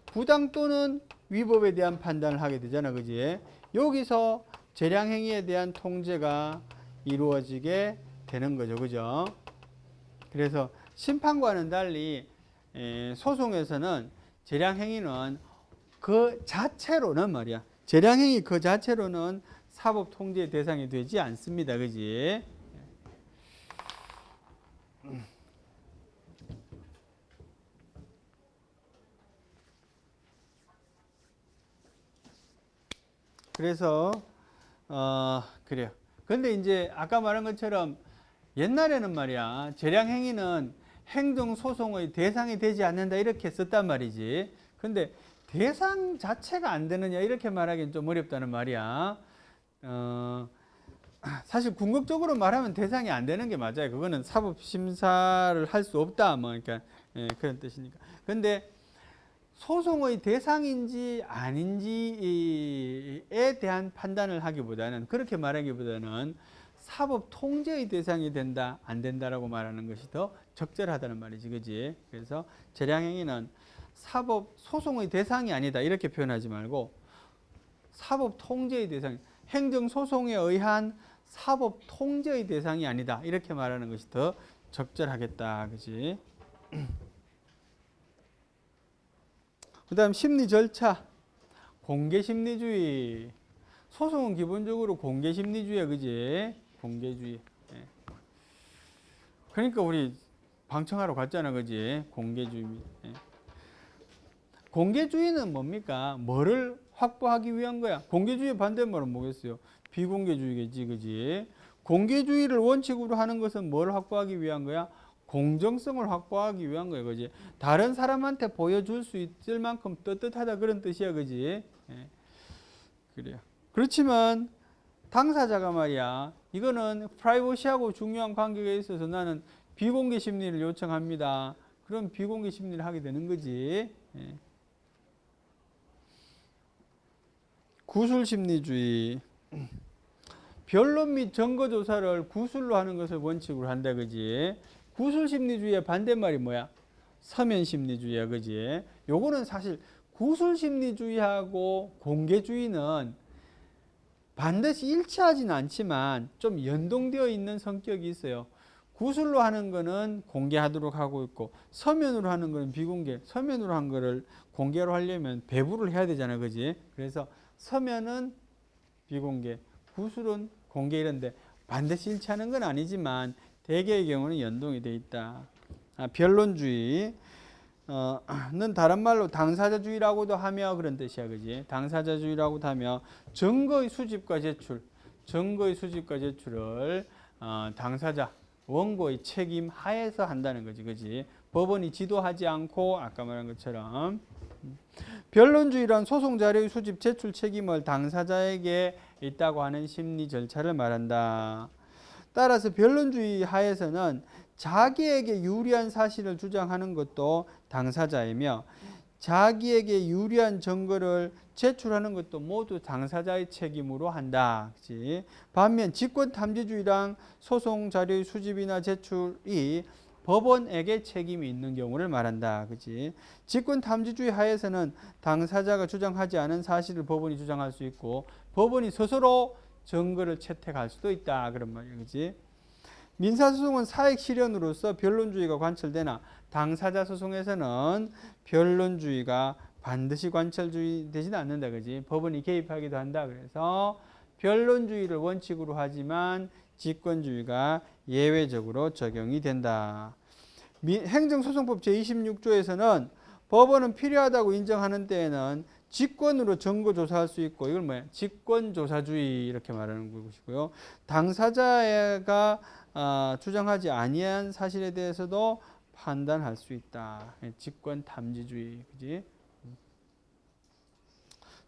부당 또는 위법에 대한 판단을 하게 되잖아. 그지? 여기서 재량행위에 대한 통제가 이루어지게 되는 거죠. 그죠? 그래서 심판과는 달리 소송에서는 재량행위는 그 자체로는 말이야. 재량행위 그 자체로는 사법 통제의 대상이 되지 않습니다. 그지? 그래서 그래요. 근데 이제 아까 말한 것처럼 옛날에는 말이야, 재량행위는 행정소송의 대상이 되지 않는다 이렇게 썼단 말이지. 근데 대상 자체가 안 되느냐 이렇게 말하기는 좀 어렵다는 말이야. 사실 궁극적으로 말하면 대상이 안 되는 게 맞아요. 그거는 사법심사를 할 수 없다. 뭐 그러니까 그런 뜻이니까. 근데 소송의 대상인지 아닌지에 대한 판단을 하기보다는 그렇게 말하기보다는 사법 통제의 대상이 된다, 안 된다라고 말하는 것이 더 적절하다는 말이지, 그지? 그래서 재량행위는 사법 소송의 대상이 아니다 이렇게 표현하지 말고 사법 통제의 대상, 행정 소송에 의한 사법 통제의 대상이 아니다 이렇게 말하는 것이 더 적절하겠다, 그지? 그다음 심리 절차, 공개 심리주의. 소송은 기본적으로 공개 심리주의야, 그지? 공개주의. 그러니까 우리 방청하러 갔잖아, 그지? 공개주의. 공개주의는 뭡니까? 뭐를 확보하기 위한 거야? 공개주의 반대말은 뭐겠어요? 비공개주의겠지, 그지? 공개주의를 원칙으로 하는 것은 뭘 확보하기 위한 거야? 공정성을 확보하기 위한 거야, 그지? 다른 사람한테 보여줄 수 있을 만큼 떳떳하다 그런 뜻이야, 그지? 예. 그래요. 그렇지만 당사자가 말이야, 이거는 프라이버시하고 중요한 관계가 있어서 나는 비공개 심리를 요청합니다. 그럼 비공개 심리를 하게 되는 거지. 예. 구술심리주의. 변론 및 증거조사를 구술로 하는 것을 원칙으로 한다, 그지? 구술심리주의의 반대말이 뭐야? 서면심리주의야, 그지? 요거는 사실 구술심리주의하고 공개주의는 반드시 일치하지는 않지만 좀 연동되어 있는 성격이 있어요. 구술로 하는 거는 공개하도록 하고 있고, 서면으로 하는 거는 비공개. 서면으로 한 거를 공개로 하려면 배부를 해야 되잖아, 그지? 그래서 서면은 비공개, 구술은 공개 이런데 반드시 일치하는 건 아니지만 대개의 경우는 연동이 돼 있다. 변론주의. 는 다른 말로 당사자주의라고도 하며 그런 뜻이야, 그지? 당사자주의라고도 하며 증거의 수집과 제출, 증거의 수집과 제출을 당사자 원고의 책임 하에서 한다는 거지, 그지? 법원이 지도하지 않고 아까 말한 것처럼. 변론주의란 소송 자료의 수집, 제출 책임을 당사자에게 있다고 하는 심리 절차를 말한다. 따라서 변론주의 하에서는 자기에게 유리한 사실을 주장하는 것도 당사자이며 자기에게 유리한 증거를 제출하는 것도 모두 당사자의 책임으로 한다. 그치? 반면 직권탐지주의랑 소송 자료의 수집이나 제출이 법원에게 책임이 있는 경우를 말한다. 그치? 직권탐지주의 하에서는 당사자가 주장하지 않은 사실을 법원이 주장할 수 있고 법원이 스스로 증거를 채택할 수도 있다. 그런 말이야. 그치? 민사소송은 사익 실현으로서 변론주의가 관철되나 당사자 소송에서는 변론주의가 반드시 관철주의 되지는 않는다. 그지? 법원이 개입하기도 한다. 그래서 변론주의를 원칙으로 하지만 직권주의가 예외적으로 적용이 된다. 행정소송법 제26조에서는 법원은 필요하다고 인정하는 때에는 직권으로 증거조사할 수 있고 이걸 뭐야? 직권조사주의 이렇게 말하는 것이고요. 당사자가 주장하지 아니한 사실에 대해서도 판단할 수 있다. 직권탐지주의, 그지?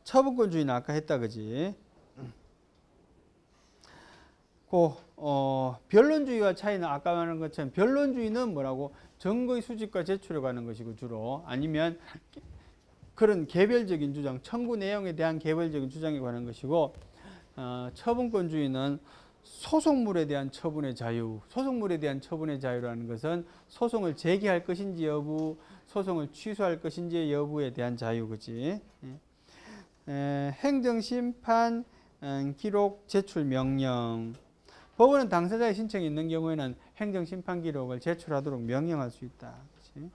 처분권주의는 아까 했다, 그지? 변론주의와 차이는 아까 말한 것처럼 변론주의는 뭐라고? 증거의 수집과 제출에 관한 것이고 주로 아니면 그런 개별적인 주장, 청구 내용에 대한 개별적인 주장에 관한 것이고 처분권주의는 소송물에 대한 처분의 자유, 소송물에 대한 처분의 자유라는 것은 소송을 제기할 것인지 여부, 소송을 취소할 것인지 여부에 대한 자유, 그치? 행정심판, 기록, 제출, 명령. 법원은 당사자의 신청이 있는 경우에는 행정심판 기록을 제출하도록 명령할 수 있다. 그치?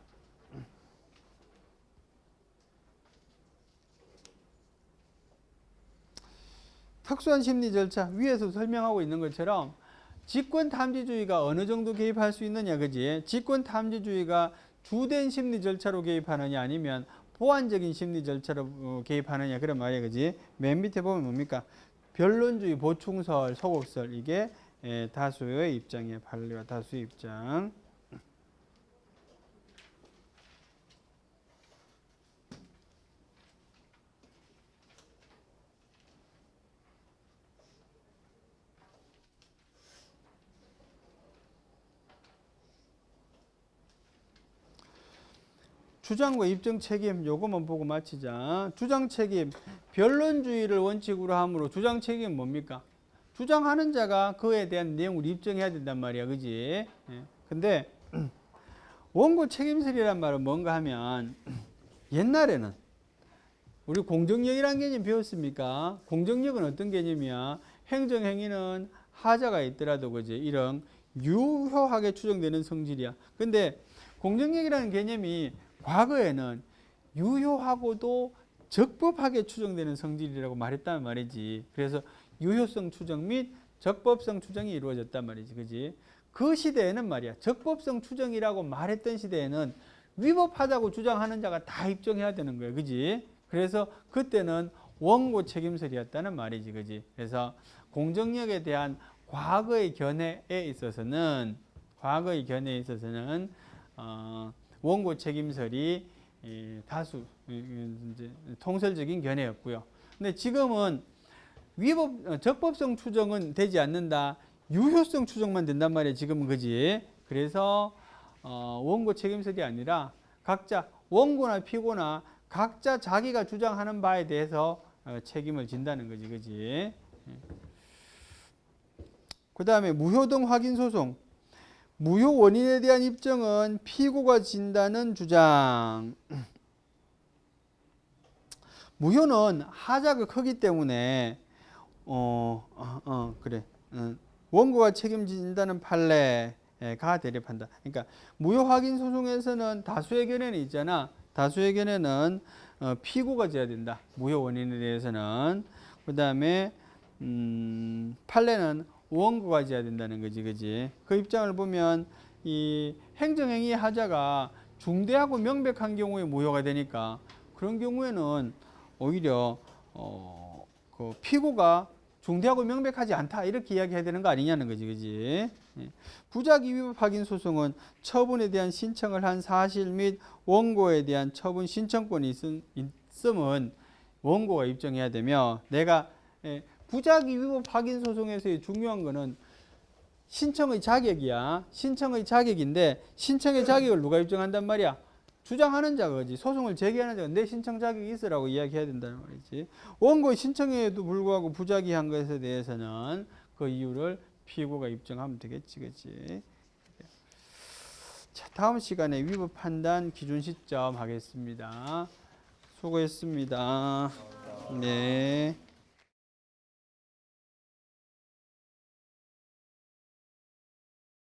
특수한 심리 절차 위에서 설명하고 있는 것처럼 직권탐지주의가 어느 정도 개입할 수 있느냐, 그지? 직권탐지주의가 주된 심리 절차로 개입하느냐 아니면 보완적인 심리 절차로 개입하느냐 그런 말이야, 그지? 맨 밑에 보면 뭡니까? 변론주의, 보충설, 소곡설 이게 다수의 입장이에요. 판례와 다수의 입장. 주장과 입증 책임 요것만 보고 마치자. 주장 책임, 변론주의를 원칙으로 하므로 주장 책임은 뭡니까? 주장하는 자가 그에 대한 내용을 입증해야 된단 말이야, 그지? 근데 원고 책임설이란 말은 뭔가 하면 옛날에는 우리 공정력이라는 개념 배웠습니까? 공정력은 어떤 개념이야? 행정행위는 하자가 있더라도 그지? 이런 유효하게 추정되는 성질이야. 근데 공정력이라는 개념이 과거에는 유효하고도 적법하게 추정되는 성질이라고 말했단 말이지. 그래서 유효성 추정 및 적법성 추정이 이루어졌단 말이지. 그지? 그 시대에는 말이야. 적법성 추정이라고 말했던 시대에는 위법하다고 주장하는 자가 다 입증해야 되는 거예요. 그지? 그래서 그때는 원고 책임설이었다는 말이지. 그지? 그래서 공정력에 대한 과거의 견해에 있어서는 원고 책임설이 다수 이제 통설적인 견해였고요. 근데 지금은 적법성 추정은 되지 않는다. 유효성 추정만 된단 말이에요. 지금은. 그지? 그래서 원고 책임설이 아니라 각자 원고나 피고나 각자 자기가 주장하는 바에 대해서 책임을 진다는 거지. 그지? 그 다음에 무효등 확인 소송. 무효 원인에 대한 입증은 피고가 진다는 주장. 무효는 하자가 크기 때문에 원고가 책임진다는 판례가 대립한다. 그러니까 무효 확인 소송에서는 다수의 견해는 있잖아. 다수의 견해는 피고가 져야 된다. 무효 원인에 대해서는. 그 다음에 판례는 원고가 져야 된다는 거지. 그지? 그 입장을 보면 이 행정행위 하자가 중대하고 명백한 경우에 무효가 되니까 그런 경우에는 오히려 그 피고가 중대하고 명백하지 않다 이렇게 이야기해야 되는 거 아니냐는 거지. 그지? 부작위 위법 확인 소송은 처분에 대한 신청을 한 사실 및 원고에 대한 처분 신청권이 있음은 원고가 입증해야 되며, 내가 부작위 위법 확인 소송에서의 중요한 거는 신청의 자격이야. 신청의 자격인데 신청의 자격을 누가 입증한단 말이야? 주장하는 자가지. 소송을 제기하는 자가 내 신청 자격이 있으라고 이야기해야 된다는 말이지. 원고의 신청에도 불구하고 부작위한 것에 대해서는 그 이유를 피고가 입증하면 되겠지. 그치? 자, 다음 시간에 위법 판단 기준 시점 하겠습니다. 수고했습니다. 네.